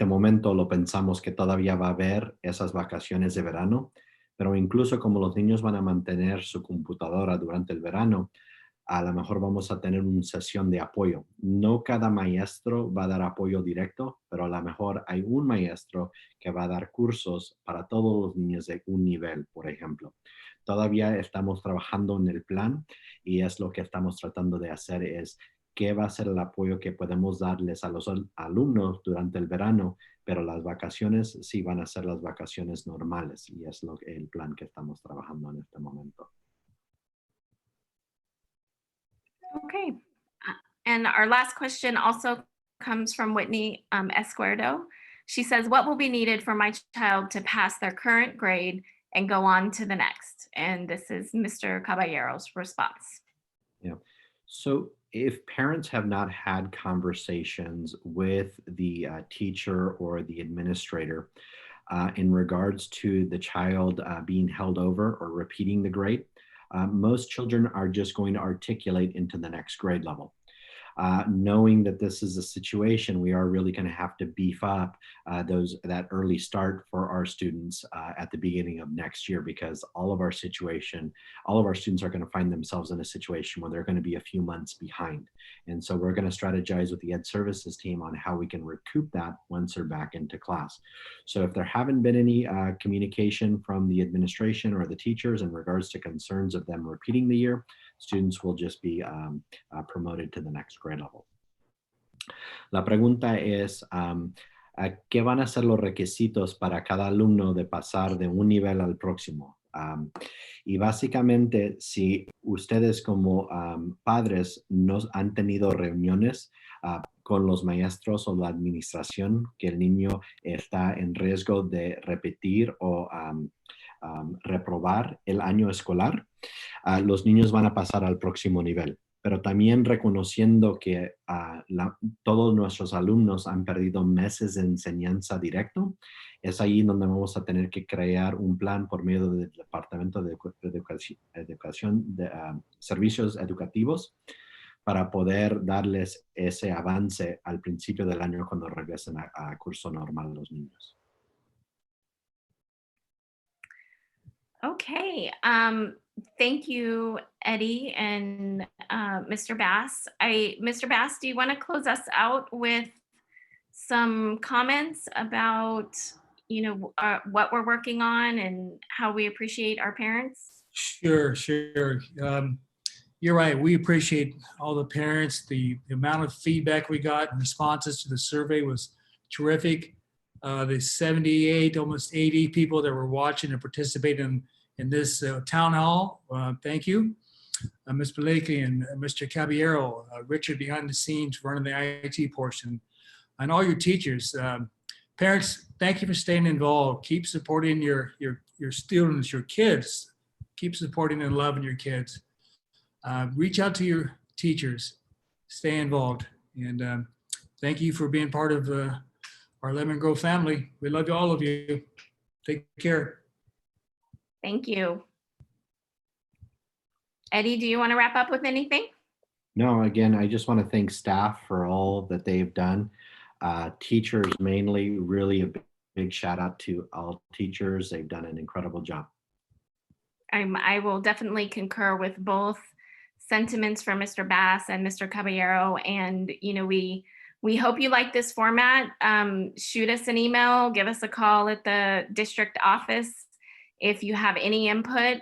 momento lo pensamos que todavía va a haber esas vacaciones de verano, pero incluso como los niños van a mantener su computadora durante el verano, a lo mejor vamos a tener una sesión de apoyo. No cada maestro va a dar apoyo directo, pero a lo mejor hay un maestro que va a dar cursos para todos los niños de un nivel, por ejemplo. Todavía estamos trabajando en el plan y es lo que estamos tratando de hacer es qué va a ser el apoyo que podemos darles a los alumnos durante el verano, pero las vacaciones sí van a ser las vacaciones normales y es el plan que estamos trabajando en este momento. Okay. And our last question also comes from Whitney Escuerdo. She says, what will be needed for my child to pass their current grade and go on to the next? And this is Mr. Caballero's response. Yeah. So if parents have not had conversations with the teacher or the administrator in regards to the child being held over or repeating the grade, most children are just going to articulate into the next grade level. Knowing that this is a situation, we are really going to have to beef up that early start for our students at the beginning of next year, because all of our students are going to find themselves in a situation where they're going to be a few months behind. And so we're going to strategize with the Ed Services team on how we can recoup that once they're back into class. So if there haven't been any communication from the administration or the teachers in regards to concerns of them repeating the year, students will just be promoted to the next grade level. La pregunta es, ¿qué van a ser los requisitos para cada alumno de pasar de un nivel al próximo? Y básicamente, si ustedes como padres nos han tenido reuniones con los maestros o la administración que el niño está en riesgo de repetir o reprobar el año escolar, los niños van a pasar al próximo nivel. Pero también reconociendo que todos nuestros alumnos han perdido meses de enseñanza directo, es ahí donde vamos a tener que crear un plan por medio del Departamento de Educación, de Servicios Educativos, para poder darles ese avance al principio del año cuando regresen a curso normal los niños. Okay. Thank you, Eddie and Mr. Bass. Mr. Bass, do you want to close us out with some comments about, what we're working on and how we appreciate our parents? Sure. You're right. We appreciate all the parents. The amount of feedback we got and responses to the survey was terrific. The 78, almost 80 people that were watching and participating in this town hall, thank you. Ms. Blakely and Mr. Caballero, Richard behind the scenes running the IT portion, and all your teachers. Parents, thank you for staying involved. Keep supporting your students, your kids. Keep supporting and loving your kids. Reach out to your teachers. Stay involved. And thank you for being part of our Lemon Grove family. We love all of you. Take care. Thank you. Eddie, do you want to wrap up with anything? No, again, I just want to thank staff for all that they've done. Teachers mainly, really a big shout out to all teachers. They've done an incredible job. I will definitely concur with both sentiments from Mr. Bass and Mr. Caballero. And, we hope you like this format. Shoot us an email, give us a call at the district office. If you have any input,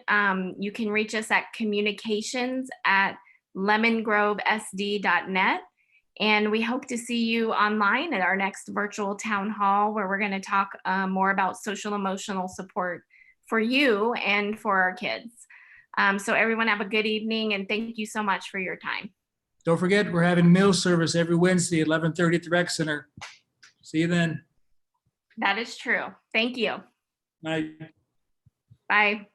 you can reach us at communications@lemongrovesd.net. And we hope to see you online at our next virtual town hall, where we're going to talk more about social emotional support for you and for our kids. So everyone have a good evening, and thank you so much for your time. Don't forget, we're having meal service every Wednesday at 11:30 at the rec center. See you then. That is true. Thank you. Bye. Bye.